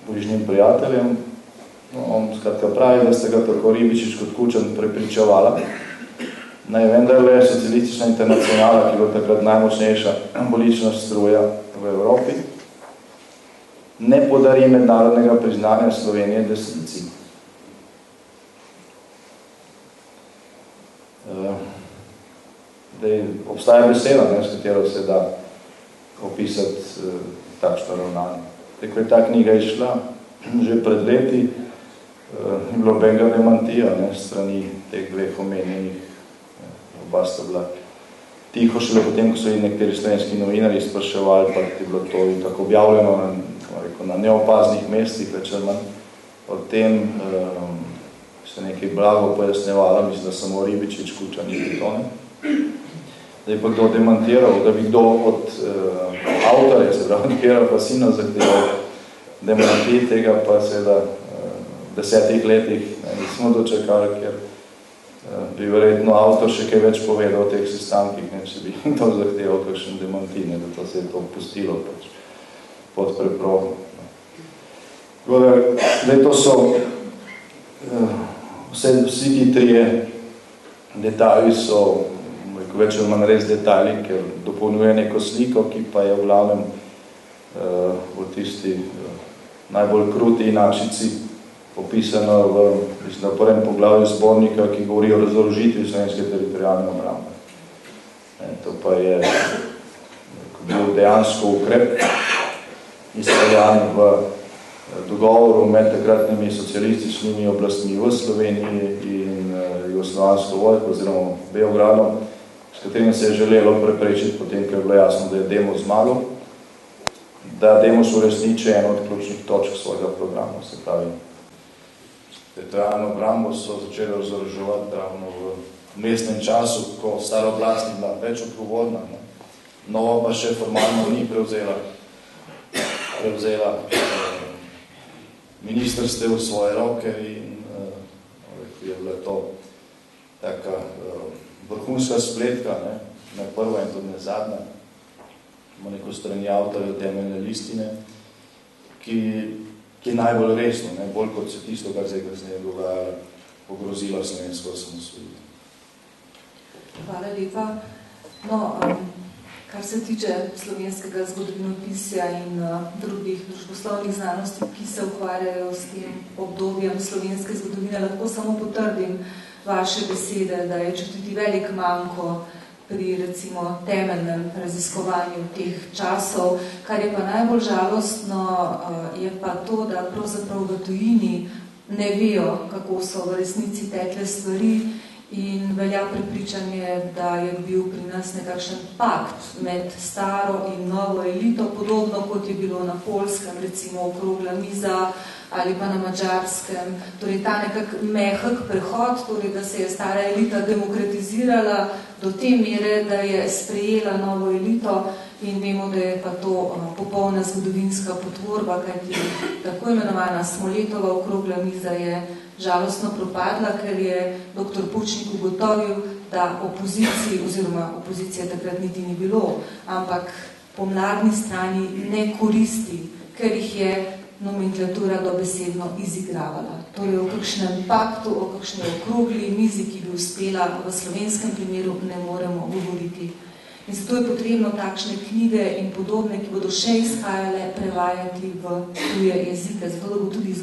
B: bližnjim prijateljem. On skratka pravi, da ste ga tako Ribičič kot Kučan prepričevala. Naj vendarle socialistična internacionala, ki bo takrat najmočnejša politična struja v Evropi, ne podari mednarodnega priznanja Slovenije desnici. Obstaja beseda, s katero se da opisati takšno ravnanje. Ko je ta knjiga išla že pred leti, ni bilo benga demantija strani teh dveh omenjenih, oba sta bila tiho šele potem, ko so jih nekateri slovenski novinarji spraševali, pa je bilo to tako objavljeno na neopaznih mestih, več ali manj. O tem se nekaj blago pojasnevala, mislim, da samo Ribičič, Kučan in Tone. Da je pa kdo demantiral, da bi kdo od avtorja, se pravi, Kjera Pasina zahteval demanti tega, pa seveda v 10 letih nismo dočekali, ker bi verjetno avtor še kaj več povedal o teh sestankih, če bi to zahteval kakšen demanti, da to se je to pustilo pač pod preprogo. Zdaj, to so vsi ti trije detalji so več ali manj res detalji, ker dopolnjuje neko sliko, ki pa je v glavnem v tisti najbolj kruti inačici opisano v prvem poglavju zbornika, ki govori o razorožitvi slovenske teritorialne obrambe. To pa je bil dejansko ukrep izpeljan v dogovoru med takratnimi socialističnimi oblastmi v Sloveniji in jugoslovansko vojsko oziroma Beogradom, s katerim se je želelo preprečiti potem, ker je bilo jasno, da je Demos zmagal, da Demos uresniči eno od ključnih točk svojega programa. Se pravi, teritorialno obrambo so začeli razoroževati ravno v mestnem času, ko stara oblast ni bila več odgovorna, nova pa še formalno ni prevzela ministrstev v svoje roke in je bila to taka vrhunska spletka, ne prva in tudi ne zadnja, ima neko strani avtorja temeljne listine, ki je najbolj resno, bolj kot se tisto, kar se je kasneje dogajalo, pogrozila slovensko osamosvojitev.
A: Hvala lepa. No, kar se tiče slovenskega zgodovinopisja in drugih družboslovnih znanosti, ki se ukvarjajo s tem obdobjem slovenske zgodovine, lahko samo potrdim vaše besede, da je čutiti velik manko pri, recimo, temeljnem raziskovanju teh časov. Kar je pa najbolj žalostno, je pa to, da pravzaprav v tujini ne vejo, kako so v resnici tekle stvari in velja prepričanje, da je bil pri nas nekakšen pakt med staro in novo elito, podobno kot je bilo na Poljskem, recimo okrogla miza, ali pa na Madžarskem. Torej, ta nekak mehek prehod, torej, da se je stara elita demokratizirala do te mere, da je sprejela novo elito in vemo, da je pa to popolna zgodovinska potvorba, kajti tako imenovana Smoletova okrogla miza je žalostno propadla, ker je dr. Pučnik ugotovil, da opoziciji, oziroma opozicije takrat niti ni bilo, ampak po mladni strani ne koristi, ker jih je nomenklatura dobesedno izigravala. Torej, o kakšnem paktu, o kakšni okrogli mizi, ki bi uspela v slovenskem primeru, ne moremo govoriti. In zato je potrebno takšne knjige in podobne, ki bodo še izhajale, prevajati v tuje jezike, zato da bo tudi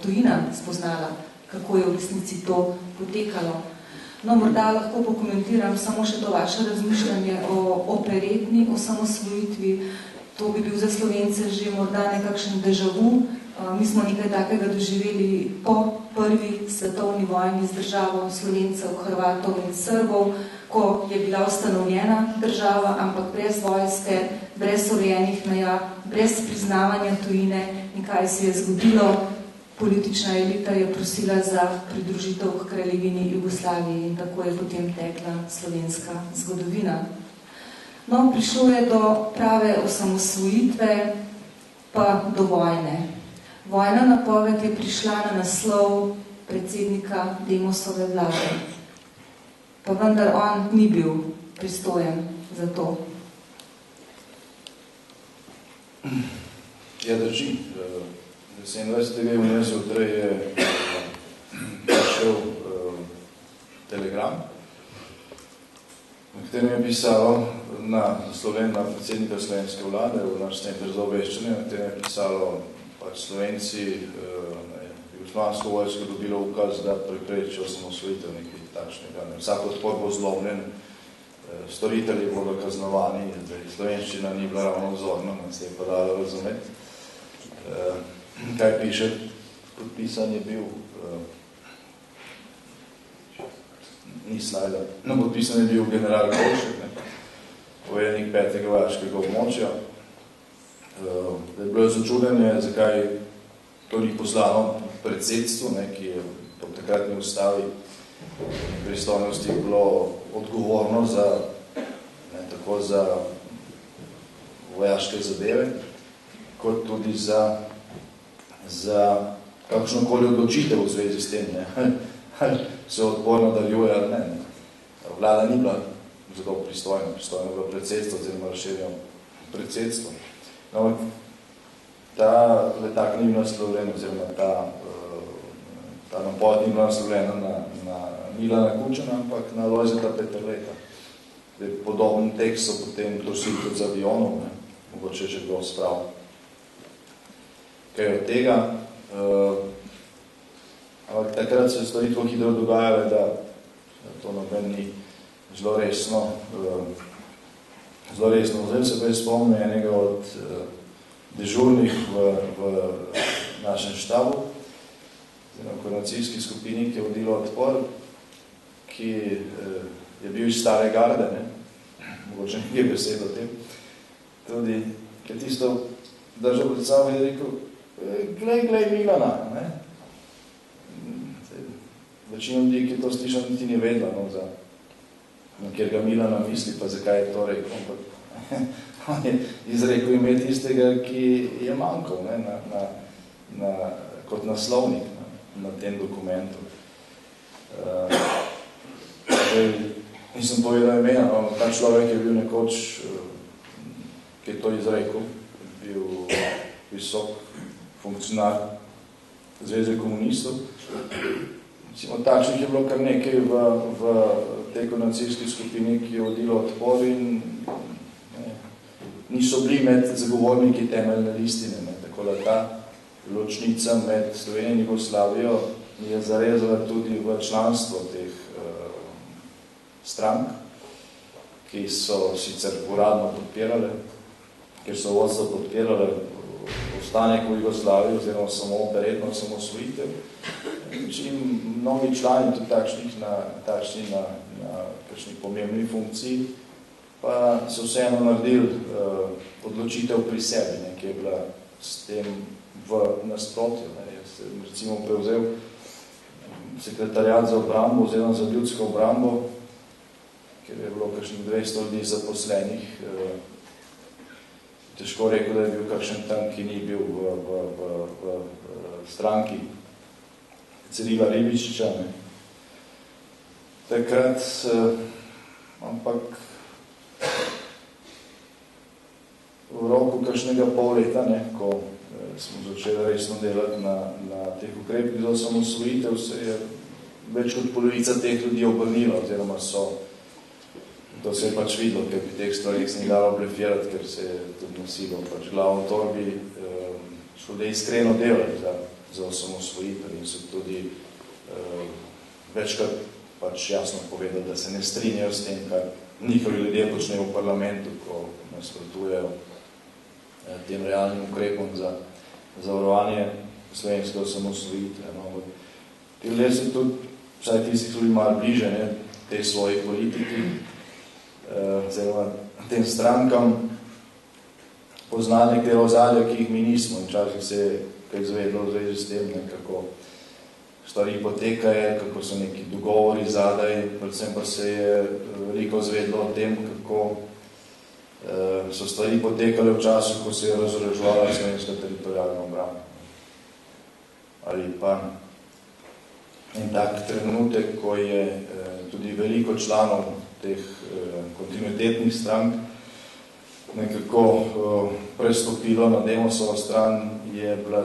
A: tujina spoznala, kako je v resnici to potekalo. No, morda lahko pokomentiram samo še to vaše razmišljanje o operetni osamosvojitvi. To bi bil za Slovence že morda nekakšen déjà vu. Mi smo nekaj takega doživeli po prvi svetovni vojni z državo Slovencev, Hrvatov in Srbov, ko je bila ustanovljena država, ampak brez vojske, brez urejenih meja, brez priznavanja tujine. In kaj se je zgodilo? Politična elita je prosila za pridružitev k kraljevini Jugoslaviji in tako je potem tekla slovenska zgodovina. No, prišlo je do prave osamosvojitve, pa do vojne. Vojna napoved je prišla na naslov predsednika Demosove vlade. Pa vendar on ni bil pristojen za to.
B: Ja, drži. 27. junija zjutraj je prišel telegram, na katerem je pisalo na predsednika slovenske vlade, v naš center za obveščanje, na katerem je pisalo, pač Slovenci, jugoslovansko vojsko dobilo ukaz, da preprečijo osamosvojitev nekaj takšnega. Vsak odpor bo zlomljen, storitelji bodo kaznovani, slovenščina ni bila ravno vzorna, se je pa dalo razumeti. Kaj piše? Podpisan je bil, ni slajda, no, podpisan je bil general Kolšek, poveljnik 5. vojaškega območja. Je bilo začudenje, zakaj to ni poslano predsedstvu, ki je po takratni ustavi pristojnosti bilo odgovorno tako za vojaške zadeve, kot tudi za kakšnokoli odločitev v zvezi s tem, ali se odpor nadaljuje ali ne. Vlada ni bila zelo pristojna je bilo predsedstvo, oziroma razširjeno predsedstvo. No, ta letak ni bil naslovljen, oziroma ta napoved ni bila naslovljena na Milana Kučana, ampak na Lojzeta Peterleta. Podoben tekst so potem prosili tudi z avionov, mogoče že bilo spravil. Kaj od tega? Ampak takrat se stvari tako hitro dogajale, da to noben ni zelo resno. Zdaj se pa je spomnil enega od dežurnih v našem štabu, v koordinacijski skupini, ki je vodilo Odpor, ki je bil iz stare garde, mogoče nekaj besed o tem, tudi, ki je tisto držal pred sabo in je rekel, glej Milana, Večina ljudi, ki to slišal, niti ni vedla, kjer ga Milana misli, pa zakaj je to rekel. On je izrekel ime tistega, ki je manjkal kot naslovnik na tem dokumentu. Nisem povedal imena, ta človek je bil nekoč, ki je to izrekel, bil visok funkcionar Zveze komunistov. Takšnih je bilo kar nekaj v tej koordinacijski skupini, ki je vodilo Odpor in niso bili med zagovorniki temeljne listine. Tako da ta ločnica med Slovenijo in Jugoslavijo je zarezala tudi v članstvo teh strank, ki so sicer uradno podpirale, ker so vodstvo podpirale ostanek v Jugoslaviji oziroma samo verjetno samosvojitev. Mnogi člani tudi takšni na kakšni pomembni funkciji, pa so vseeno naredili odločitev pri sebi, ki je bila s tem v nasprotju. Jaz sem recimo prevzel sekretariat za obrambo oziroma za ljudsko obrambo, kjer je bilo kakšnih 200 ljudi zaposlenih. Težko rekel, da je bil kakšen tam, ki ni bil v stranki Cirila Ribičiča. Takrat, ampak v roku kakšnega pol leta, ko smo začeli resno delati na teh ukrepih za osamosvojitev, se je več kot polovica teh ljudi obrnila, oziroma to se je pač videlo, ker pri teh stvarih se ni dalo blefirati, ker se je tudi nosilo glavo v torbi, šlo da iskreno delati za osamosvojitev in so tudi večkrat pač jasno povedali, da se ne strinjajo s tem, kar njihovi ljudje počnejo v parlamentu, ko nasprotujejo tem realnim ukrepom za zavarovanje slovenske osamosvojitve. Ti ljudje so tudi, vsaj tisti, ki so bili malo bliže tej svoji politiki, oziroma tem strankam, poznali nekaj ozadja, ki jih mi nismo. In včasih se je kaj zvedlo v zvezi s tem, kako stvari potekajo, kako so neki dogovori zadaj, predvsem pa se je veliko zvedlo o tem, kako so stvari potekale v času, ko se je razoroževala slovenska teritorialna obramba. Ali pa en tak trenutek, ko je tudi veliko članov teh kontinuitetnih strank nekako prestopilo na Demosovo stran, je bila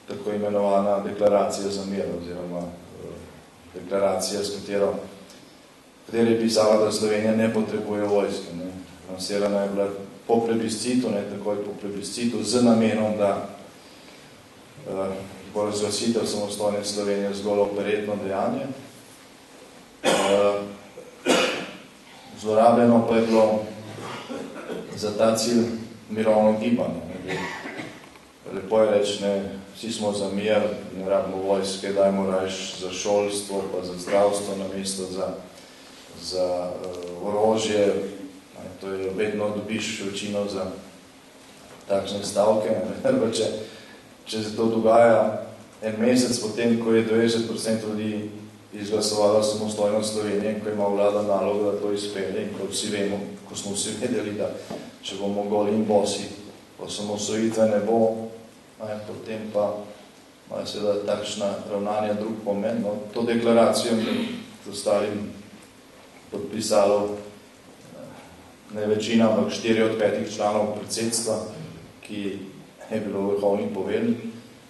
B: tako imenovana deklaracija za mir, oziroma deklaracija, s katero je pisala, da Slovenija ne potrebuje vojske. Lansirana je bila po plebiscitu, takoj po plebiscitu, z namenom, da bo razglasitev samostojne Slovenije zgolj operetno dejanje. Zlorabljeno pa je bilo za ta cilj mirovno gibanje. Lepo je reči, vsi smo za mir, ne rabimo vojske, dajmo rajš za šolstvo, pa za zdravstvo, namesto za orožje. To je vedno dobiš večino za takšne stavke. Če se to dogaja en mesec potem, ko je 90% ljudi izglasovalo samostojno Slovenije, ko ima vlada nalogo, da to izpelje, in ko vsi vemo, ko smo vsi vedeli, da če bomo goli in bosi, osamosvojitve ne bo, potem pa ima seveda takšna ravnanja drug pomen. To deklaracijo mi z ostalim podpisalo ne večina, ampak 4 od 5 članov predsedstva, ki je bilo vrhovni poveljnik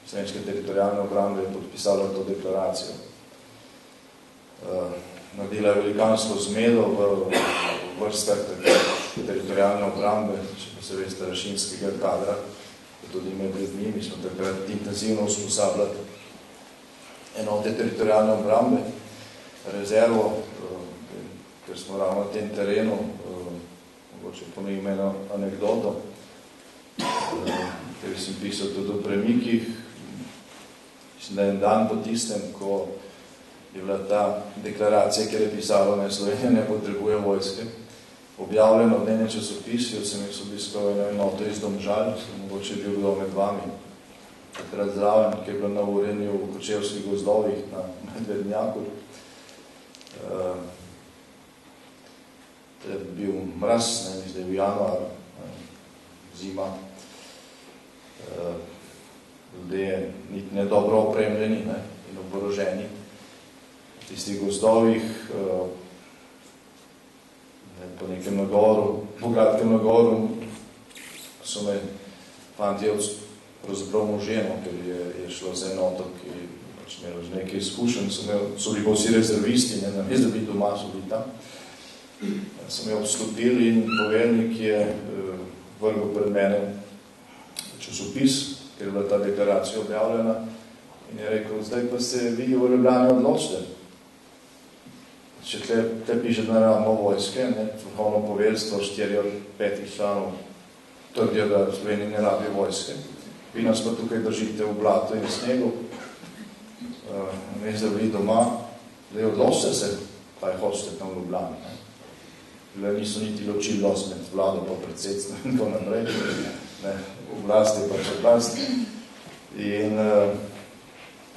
B: Slovenske teritorialne obrambe, je podpisalo to deklaracijo. Naredila je velikansko zmedo v vrstah teritorialne obrambe, če pa se veste, rašinskega kadra, tudi med ljudmi. Mi smo takrat intenzivno usposabljali enote teritorialne obrambe, rezervo, ker smo ravno na tem terenu, mogoče ponovim eno anekdoto, ker sem pisal tudi o premikih. Mislim, da en dan po tistem, ko je bila ta deklaracija, kjer je pisalo, da Slovenija ne potrebuje vojske, objavljeno v dnevnem časopisju, sem jih obiskal eno enoto iz Domžal, sem mogoče bil kdo med vami, takrat zraven, ki je bilo na urenju v Kočevskih gozdovih na Medvednjaku. Je bil mraz, zdaj v januar, zima, ljudje niti ne dobro opremljeni in oboroženi. V tistih gozdovih, po nekem nagovoru, bogatkem nagovoru, so me fantje pravzaprav moženo, ker je šlo za enoto, ki pač imelo že nekaj izkušenj, so bili pa vsi rezervisti, ne da bi doma so bili tam. Sem jo odstopili in poveljnik je vrgel pred mene časopis, ker je bila ta deklaracija objavljena, in je rekel, zdaj pa se vi v Ljubljani odločite. Če tle piše, da imamo vojske, vrhovno poveljstvo, 4 od 5 članov trdijo, da Slovenija ne rabi vojske. Vi nas pa tukaj držite v blatu in snegu, ne zdaj vi doma, zdaj odločite se, kaj hočete tam v Ljubljani. Niso niti ločili med vlado pa predsedstvo in to naprej. Oblast je pač oblast. In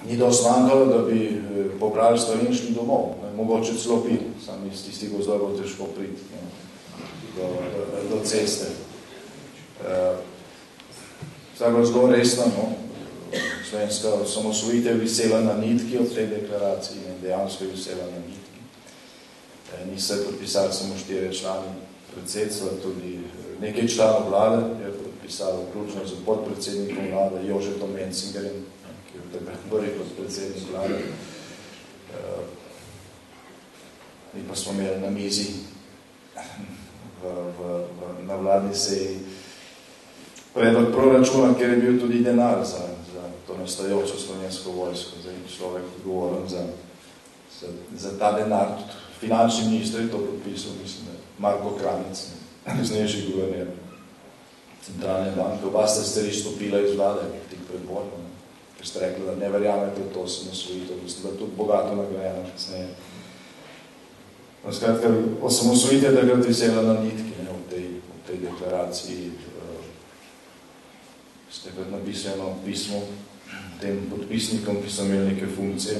B: ni dosti manjkalo, da bi pobrali stvari in šli domov. Mogoče celo bi, sam iz tistih gozdov bo težko priti do ceste. Zdaj bilo zelo resno, slovenska osamosvojitev visela na nitki od tej deklaraciji in dejansko je visela na nitki. Niso je podpisali samo 4 člani predsedstva, tudi nekaj članov vlade je podpisalo, vključno z podpredsednikom vlade Jožetom Mencingerjem, ki je takrat prvi podpredsednik vlade. Mi pa smo imeli na mizi na vladni seji predlog proračuna, kjer je bil tudi denar za to nastajajočo slovensko vojsko. Zdaj človek odgovoren za ta denar. Finančni minister je to podpisal, mislim, Marko Kranjec, znejši guverner centralne banke. Oba ste izstopila iz vlade tik pred vojno, ker ste rekli, da ne verjamete v to osamosvojitev, da ste tudi bogato nagrajena kasneje. Skratka, osamosvojitev je takrat visela na nitki v tej deklaraciji. Ste takrat napisano pismo tem podpisnikom, ki so imeli neke funkcije.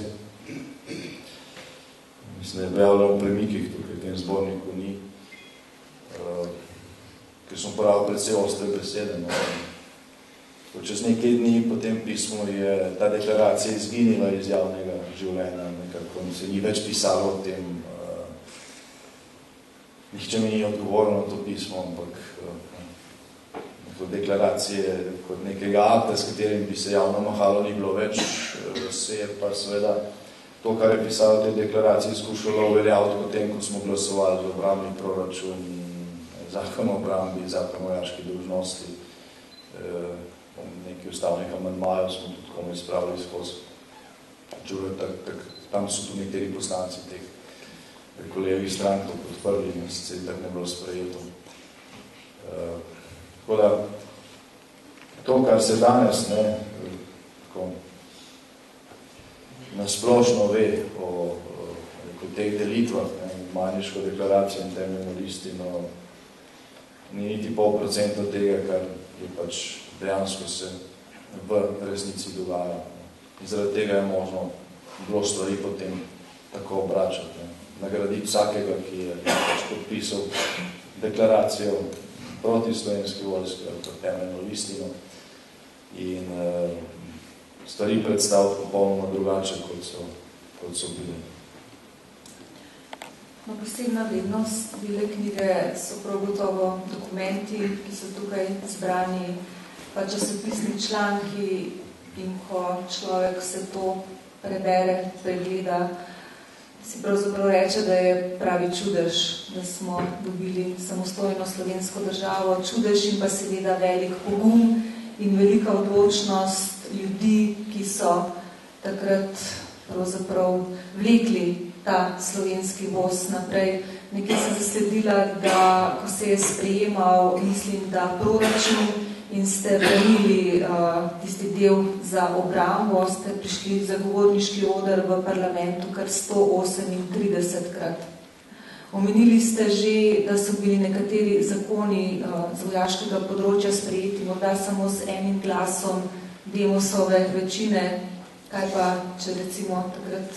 B: Mislim, da je objavljeno v premikih, tukaj v tem zborniku ni, ker smo pravili predvsej ostre besede. Čez nekaj dni po tem pismu je ta deklaracija izginila iz javnega življenja, nekako se ni več pisalo o tem. Nihče mi ni odgovoril na to pismo, ampak deklaracije kot nekega akta, s katerim bi se javno mahalo, ni bilo več. Se je pa seveda to, kar je pisalo v tej deklaraciji, skušalo uveljaviti potem, ko smo glasovali za obrambni proračun, zakon o obrambi, zakon o vojaški dolžnosti, nekaj ustavnih amandmajev smo tudi komaj spravili skozi. Tam so tudi nekateri poslanci teh kolegih strank to podprli in se tako ne bilo sprejeto. Tako da, to, kar se danes nasplošno ve o teh delitvah, Majniško deklaracijo in temeljno listino, ni niti 0,5% tega, kar je pač dejansko se v resnici dogaja. In zaradi tega je možno bilo stvari potem tako obračati. Nagraditi vsakega, ki je pač podpisal deklaracijo proti slovenski vojski ali pa temeljno listino in stvari predstaviti popolnoma drugače, kot so bile.
A: No, posebna vrednost bile knjige so prav gotovo dokumenti, ki so tukaj zbrani, pa časopisni članki, in ko človek vse to prebere, pregleda, si pravzaprav reče, da je pravi čudež, da smo dobili samostojno slovensko državo, čudež in pa seveda velik pogum in velika odločnost ljudi, ki so takrat pravzaprav vlekli ta slovenski voz naprej. Nekaj sem zasledila, da ko se je sprejemal, mislim, da proračun in ste branili tisti del za obrambo, ste prišli v zagovorniški oder v parlamentu kar 138-krat. Omenili ste že, da so bili nekateri zakoni z vojaškega področja sprejeti, morda samo z enim glasom Demosove večine. Kaj pa, če recimo takrat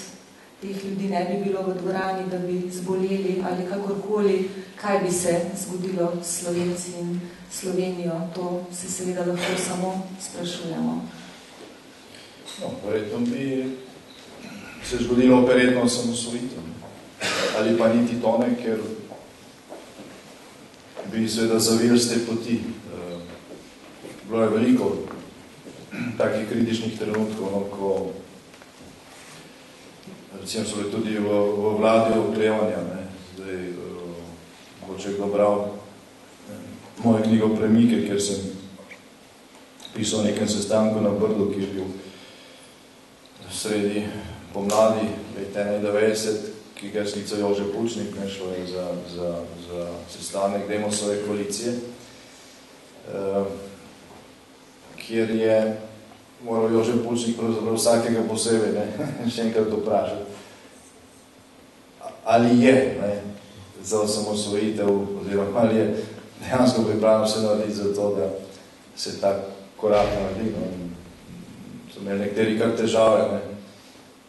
A: teh ljudi ne bi bilo v dvorani, da bi zboleli ali kakorkoli, kaj bi se zgodilo s Slovenci in Slovenijo? To se seveda lahko samo sprašujemo.
B: No, verjetno bi se zgodilo verjetno osamosvojitev. Ali pa niti to ne, ker bi seveda zavili z te poti. Bilo je veliko takih kritičnih trenutkov, no, ko recimo so bili tudi v vladi oklevanja. Zdaj, mogoče kdo bral mojo knjigo Premike, kjer sem pisal nekem sestanku na Brdu, ki je bil sredi pomladi leta 1991, ki ga je sklical Jože Pučnik, šlo je za sestanek Demosove koalicije, kjer je moral Jože Pučnik pravzaprav vsakega posebej še enkrat vprašati, ali je za osamosvojitev, oziroma ali je dejansko pripravljeno se narediti za to, da se ta korak naredi. So imeli nekateri kar težave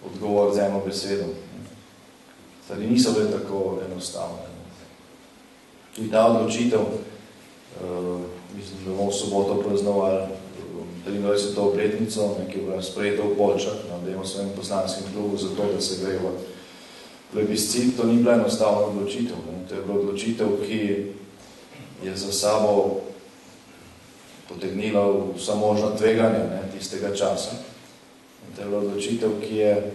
B: odgovor z eno besedo. Stvari niso bile tako enostavne. Tudi ta odločitev, mislim, da bomo v soboto praznovali 23. obletnico, ki je bila sprejeta v Poljčah, na Demosovem poslanskem klubu, zato, da se gre v plebiscit. To ni bila enostavna odločitev. To je bila odločitev, ki je za sabo potegnila vsa možna tveganja tistega časa. To je bila odločitev, ki je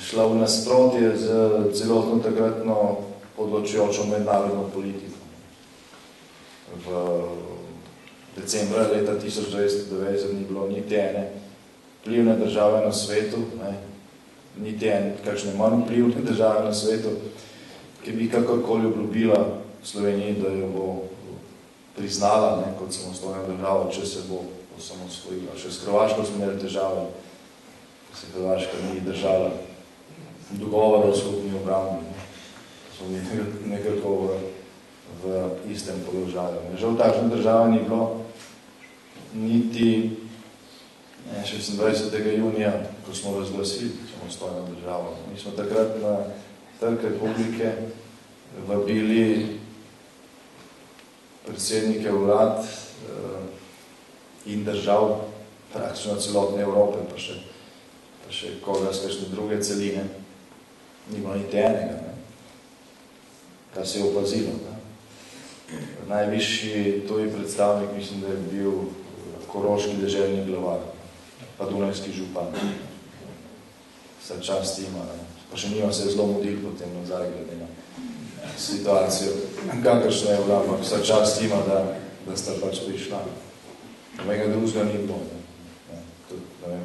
B: šla v nasprotje z celotno takratno odločujočo mednarodno politiko. V decembra leta 1990 ni bilo niti ene vplivne države na svetu, niti ene kakšne manj vplivne države na svetu, ki bi kakorkoli obljubila Sloveniji, da jo bo priznala kot samostojna država, če se bo osamosvojila. Še s Hrvaško smo imeli težave, se Hrvaška ni držala dogovora o skupni obrambi. Smo nekako v istem položaju. Žal takšna država ni bilo niti 26. junija, ko smo razglasili samostojno državo. Mi smo takrat na Trg Republike vabili predsednike vlad in držav praktično celotne Evrope, pa še koga z kakšne druge celine. Ni bilo niti enega, kar se je opazilo. Najvišji tuji predstavnik, mislim, da je bil koroški deželni glavar, pa dunajski župan. Vsa čast ima, pa še njima se je zelo mudil potem nazaj, glede na situacijo, kakršna je vlada, vsa čast ima, da sta pač prišla. Mega drugega ni bilo. Tudi, ne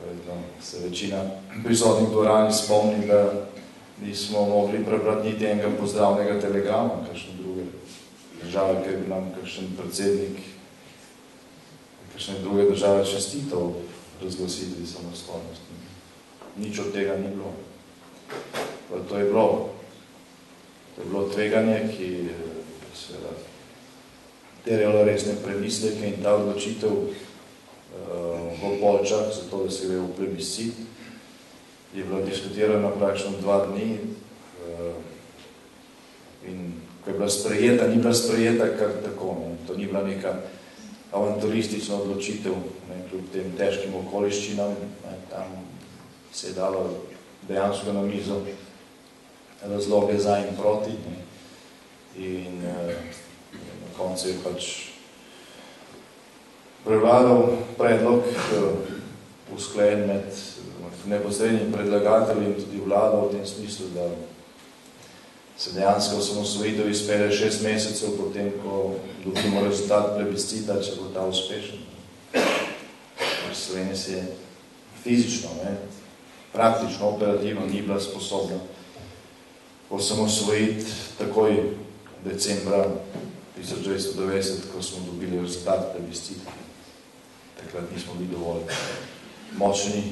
B: vem, se večina prisotnih dvorani spomni, da nismo mogli prebrati niti enega pozdravnega telegrama, kakšne druge države, ker bi nam kakšen predsednik kakšne druge države čestitev razglasitvi samostojnosti. Nič od tega ni bilo. To je bilo tveganje, ki seveda terjalo resne premisleke in ta odločitev v Poljčah, zato da se gre v plebiscit, je bila diskutirana praktično 2 dni in ko je bila sprejeta, ni bila sprejeta kar tako, ne. To ni bila neka avanturistična odločitev, ne, kljub tem težkim okoliščinam, ne, tam se je dalo dejansko na mizo razloge za in proti, ne. In na koncu je pač prevladal predlog usklajen med neposrednim predlagateljem in tudi vlado v tem smislu, da se dejansko osamosvojitev izpelje 6 mesecev potem, ko dobimo rezultat plebiscita, če bo ta uspešen. Slovenija se je fizično, ne, praktično, operativno ni bila sposobna osamosvojiti takoj decembra 1990, ko smo dobili rezultat plebiscita. Takrat nismo bili dovolj močni,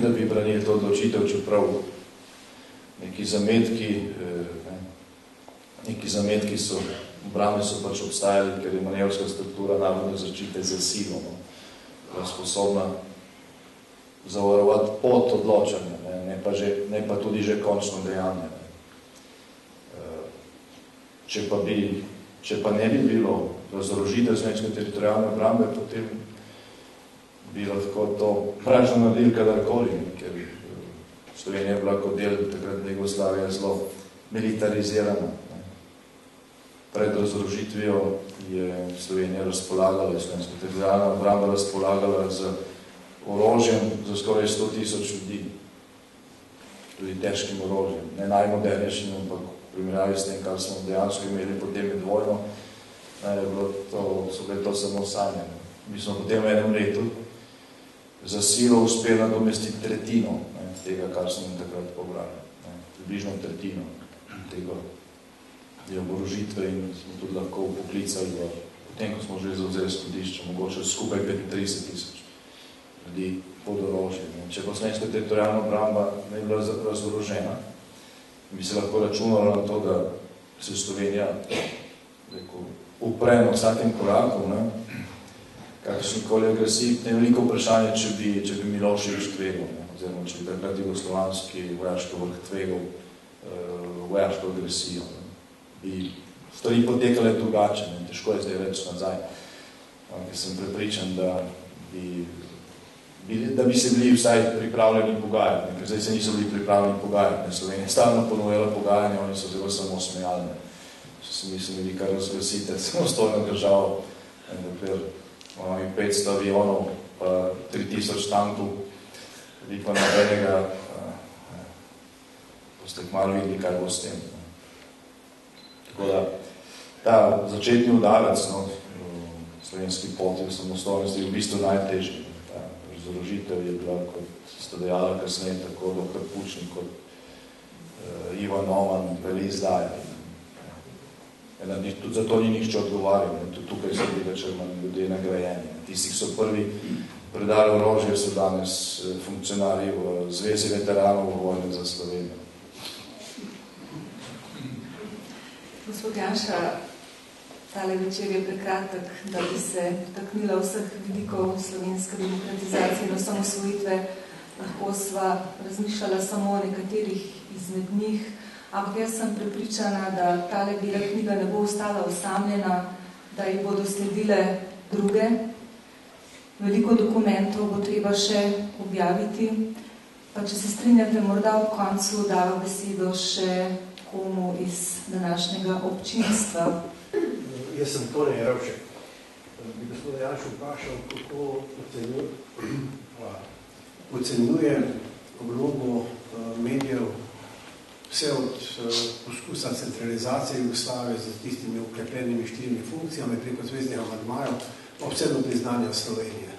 B: da bi branili to odločitev, čeprav neki zametki so, obrambne so pač obstajali, ker je manevrska struktura narodne zaščite za silo, no, sposobna zavarovati pot odločanja, ne pa tudi že končno dejanje. Če pa ne bi bilo razorožitev slovenske teritorialne obrambe, potem bi lahko to praktično naredili kadarkoli, ker Slovenija je bila kot del takratne Jugoslavije zelo militarizirana. Pred razorožitvijo je Slovenija razpolagala, slovenska teritorialna obramba razpolagala z orožjem za skoraj 100,000 ljudi, tudi težkim orožjem, ne najmodernejšim, ampak v primerjavi s tem, kar smo dejansko imeli potem med vojno, so bile to samo sanje. Mi smo potem v enem letu za silo uspeli nadomestiti tretjino tega, kar smo takrat pobrali. Približno tretjino tega oborožitve in smo tudi lahko poklicali potem, ko smo že zavzeli skladišče, mogoče skupaj 35,000 ljudi pod orožjem. Če pa slovenska teritorialna obramba ne bi bila razorožena, bi se lahko računalo na to, da se Slovenija upre na vsakem koraku, kakšnikoli agresiji, ne veliko vprašanje, če bi Milošević tvegal, oziroma če bi takrat jugoslovanski vojaški vrh tvegal vojaško agresijo. Bi stvari potekale drugače, težko je zdaj reči nazaj, ker sem prepričan, da bi se bili vsaj pripravljeni pogajati, ker zdaj se niso bili pripravljeni pogajati. Slovenija stalno ponujala pogajanje, oni so zelo samo smejali. So se mislili, kar razglasite samostojno državo, dokler imamo 500 avionov, pa 3000 tankov, vi pa nobenega, boste kmalu videli, kaj bo s tem. Tako da, ta začetni udarec v slovenski poti v samostojnosti je v bistvu najtežji. Razorožitev je bila, kot sta dejala kasneje, tako dr. Pučnik kot Ivan Oman bili izdajali. Tudi zato ni nihče odgovarjal, tudi tukaj so bili večer ljudje nagrajeni. Tisti, ki so prvi predali orožje, so danes funkcionarji v Zvezi veteranov vojne za Slovenijo.
A: Gospod Janša, tale večer je prekratek, da bi se dotaknila vseh vidikov slovenske demokratizacije in osamosvojitve. Lahko sva razmišljala samo o nekaterih izmed njih, ampak jaz sem prepričana, da tale bela knjiga ne bo ostala osamljena, da jih bodo sledile druge. Veliko dokumentov bo treba še objaviti, pa če se strinjate, morda v koncu dava besedo še komu iz današnjega občinstva.
C: Jaz sem Tone Jerovšek. Bi gospoda Janša vprašal, kako ocenjuje vlogo medijev vse od poskusa centralizacije Jugoslavije z tistimi okrepljenimi 4 funkcijami preko zvezdnih amandmajev, pa vse do priznanja Slovenije.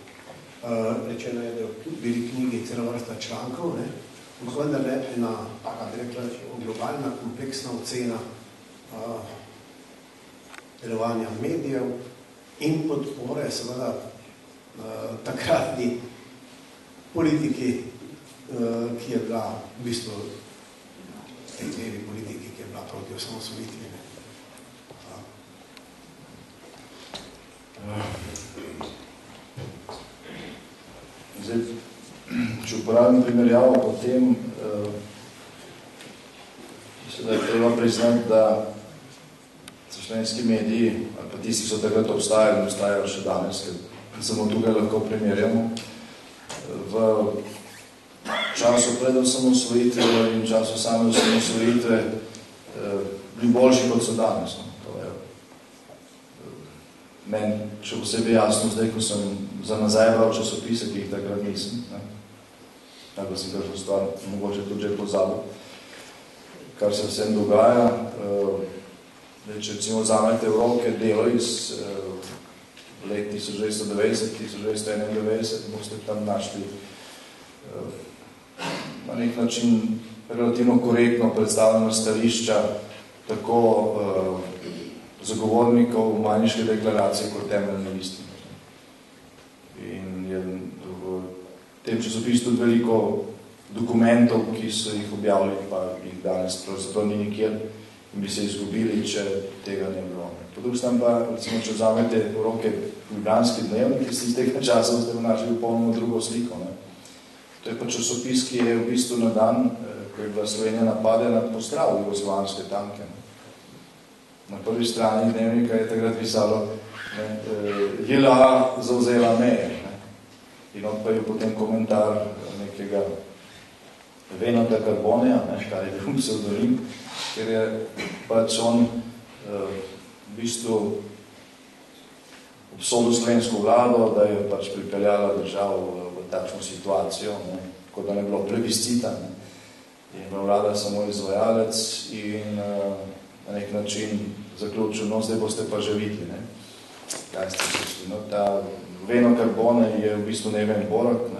C: Rečeno je, da v bili knjigi cela vrsta člankov, ampak vendar ena taka, bi rekla, globalna, kompleksna ocena delovanja medijev in podpore, seveda, takratni politiki, ki je bila v bistvu tej politiki, ki je bila proti osamosvojitvi.
B: Zdaj, če uporabim primerjavo, potem da je treba priznati, da so slovenski mediji, ali pa tisti, ki so takrat obstajali in obstajajo še danes, ker samo tukaj lahko primerjamo, v času pred osamosvojitve in času same osamosvojitve bili boljši, kot so danes. To je meni še posebej jasno zdaj, ko sem za nazaj bral časopise, ki jih takrat nisem. Tako da sem kakšno stvar mogoče tudi že pozabil, kar se vsem dogaja. Če recimo vzamete v roke delo iz let 1990-1991, boste tam našli na nek način relativno korektno predstavljena stališča tako zagovornikov Majniške deklaracije kot temeljne listine. In je v tem časopisu tudi veliko dokumentov, ki so jih objavili, pa jih danes pravzaprav ni nikjer in bi se izgubili, če tega ne bilo. Po drugi strani pa, recimo, če vzamete v roke Ljubljanski dnevnik, iz tega časa boste našli popolnoma drugo sliko. Ne? To je pa časopis, ki je v bistvu na dan, ko je bila Slovenija napadena, pozdravil jugoslovanske tanke. Na prvi strani dnevnika je takrat pisalo JLA zavzela meje. In on pa je potem komentar nekega Venota Carboneja, kar je bil psevdonim, ker je pač on v bistvu obsodil slovensko vlado, da je pač pripeljala državo v takšno situacijo, kot da ne bilo plebiscita. Je bila vlada samo izvajalec in na nek način zaključil, no, zdaj boste pa že videli. Kaj ste prišli? No, ta Veno Carbone je v bistvu Neven Borak,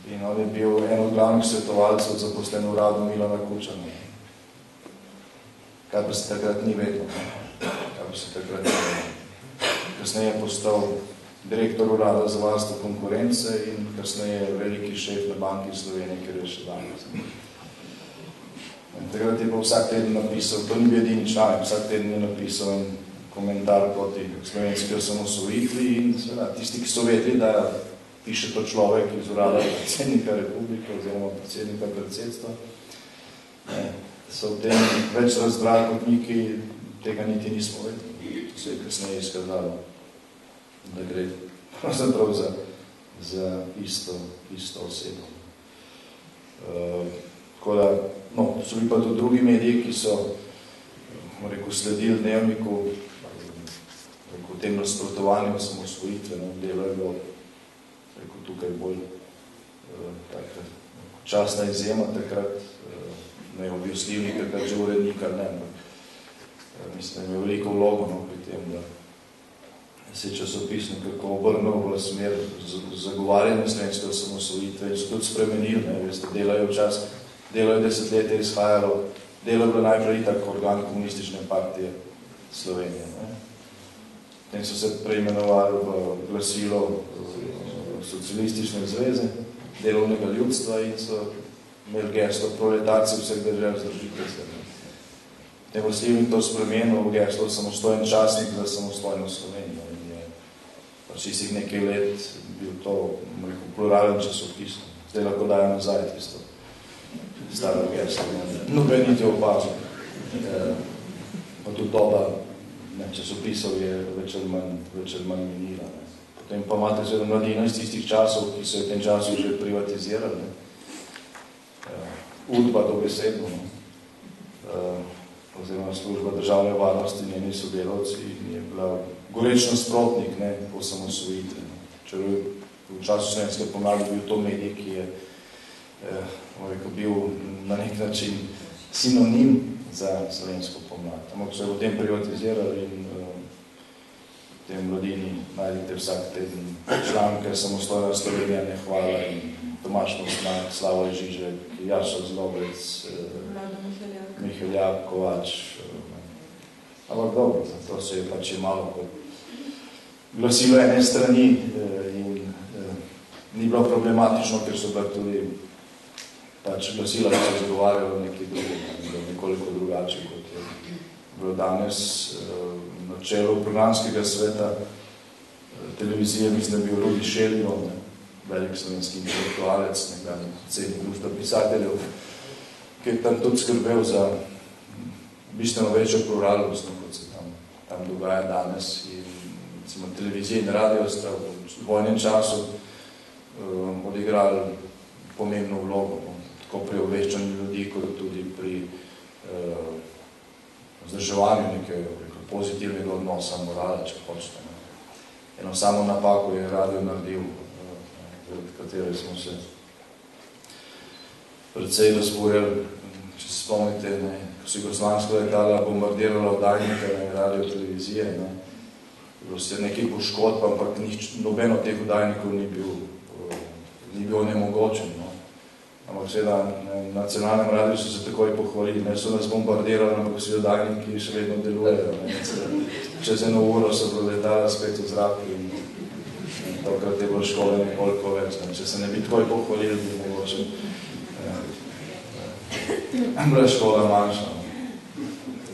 B: in on je bil en od glavnih svetovalcev zaposlen v uradu Milana Kučana. Kaj pa se takrat ni vedel. Kasneje je postal direktor urada za varstvo konkurence in kasneje veliki šef na Banki Slovenije, ker je še danes. Takrat je pa vsak teden napisal, to ni bil edini članek, vsak teden je napisal en komentar proti slovenski osamosvojitvi in seveda tisti, ki so vedeli, da piše to človek iz urada predsednika republike oziroma predsednika predsedstva, so v tem več razbrali kot mi, ki tega niti nismo vedeli. To se je kasneje izkazalo, da gre pravzaprav za isto osebo. Tako da, no, so bili pa tudi drugi mediji, ki so sledili dnevniku v tem nasprotovanju osamosvojitve. Delo je bilo tukaj bolj časna izjema takrat, ne je bil slivnik, takrat že urednik ali ne. Mislim, da je imel veliko vlogo pri tem, da se je časopis nekako obrnil v smer zagovarjanja slovenske osamosvojitve in so tudi spremenili. Delo je desetletje izhajalo, delo je bilo najprej tako organ komunistične partije Slovenije. Potem so se preimenovali v glasilo socialistične zveze, delovnega ljudstva in so imeli geslo proletarci vseh držav združitve se. Potem Vrsljivnik to spremenil v geslo samostojen časnik za samostojno Slovenijo. In je pač istih nekaj let bil to pluralen časopis. Zdaj lahko dajo nazaj tisto staro geslo. Noben niti opazil. Pa tudi doba časopisov je več ali manj minila. Potem pa imate seveda mladina iz tistih časov, ki so v tem času že privatizirali. Udba dobesedno, oziroma služba državne varnosti, njeni sodelavci, je bila goreč nasprotnik osamosvojitve. Če v času slovenske pomladi bil to medij, ki je bil na nek način sinonim za slovensko pomlad. Ampak so jo potem privatizirali in v tem mladini najdete vsak teden članke Samostojna Slovenija ne hvala in Tomaž Mostnak, Slavoj Žižek, Jaša Zlobec, Miheljak, Kovač. Ampak dobro, to se je pač malo kot glasilo ene strani in ni bilo problematično, ker so bila tudi pač glasila, ki so zagovarjalo nekaj drugo, nekoliko drugače, kot je bilo danes na čelu programskega sveta televizije, mislim, da bil Rudi Šelijo, velik slovenski intelektualec, nekdanji predsednik društva pisateljev, ki je tam tudi skrbel za bistveno večjo pluralnost, kot se tam dogaja danes. In, recimo, televizija in radio sta v vojnem času odigrali pomembno vlogo, tako pri obveščanju ljudi, kot tudi pri vzdrževanju nekega pozitivnega odnosa, morala, če hočete. Eno samo napako je radio naredil, zaradi katere smo se precej razburjali. Če se spomnite, ko so jugoslovanska letala bombardirala oddajnika na radio televizije, bilo se nekaj poškodb, ampak noben od teh oddajnikov ni bil onemogočen. Ampak seveda na nacionalnem radiju so se takoj pohvalili, ne so nas bombardirali, ampak vsi oddajniki še vedno delujejo. Čez 1 uro so letala spet v zraku in tokrat je bilo škole nekoliko več. Če se ne bi takoj pohvalili, bi mogoče bila škola manjša.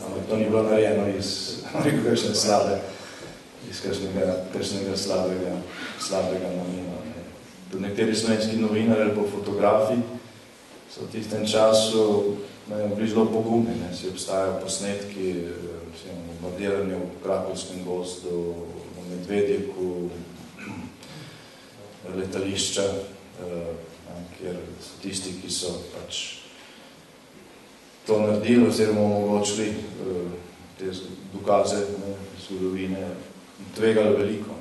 B: Ampak to ni bilo narejeno iz kakšne slabe, iz kakšnega slabega namena. Tudi nekateri slovenski novinarji ali pa fotografi so v tistem času bili zelo pogumni. Si obstajajo posnetki bombardiranja v Krakovskem gozdu, v Medvedjeku, letališča, kjer so tisti, ki so pač to naredili oziroma omogočili te dokaze zgodovine, tvegali veliko.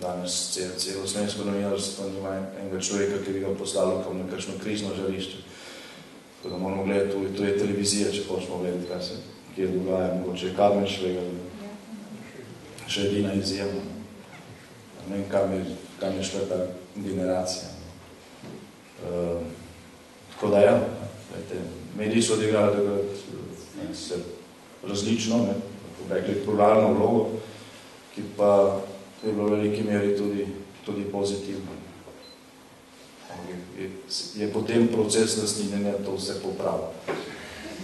B: Danes celo slovensko novinarstvo nima enega človeka, ki bi ga poslalo kam na kakšno križno žarišče. Tako da moramo gledati, tu je televizija, če hočemo gledati, kaj se kje dogaja. Mogoče je Karmen Švegal, še edina izjema. Ne vem, kam je šla ta generacija. Tako da ja, mediji so odigrali takrat se različno, rekli pluralno vlogo, ki pa je bilo v veliki meri tudi pozitivno. Je potem proces lastninjenja to vse popravil.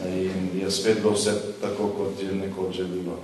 B: In je spet bilo vse tako, kot je nekoč že bilo.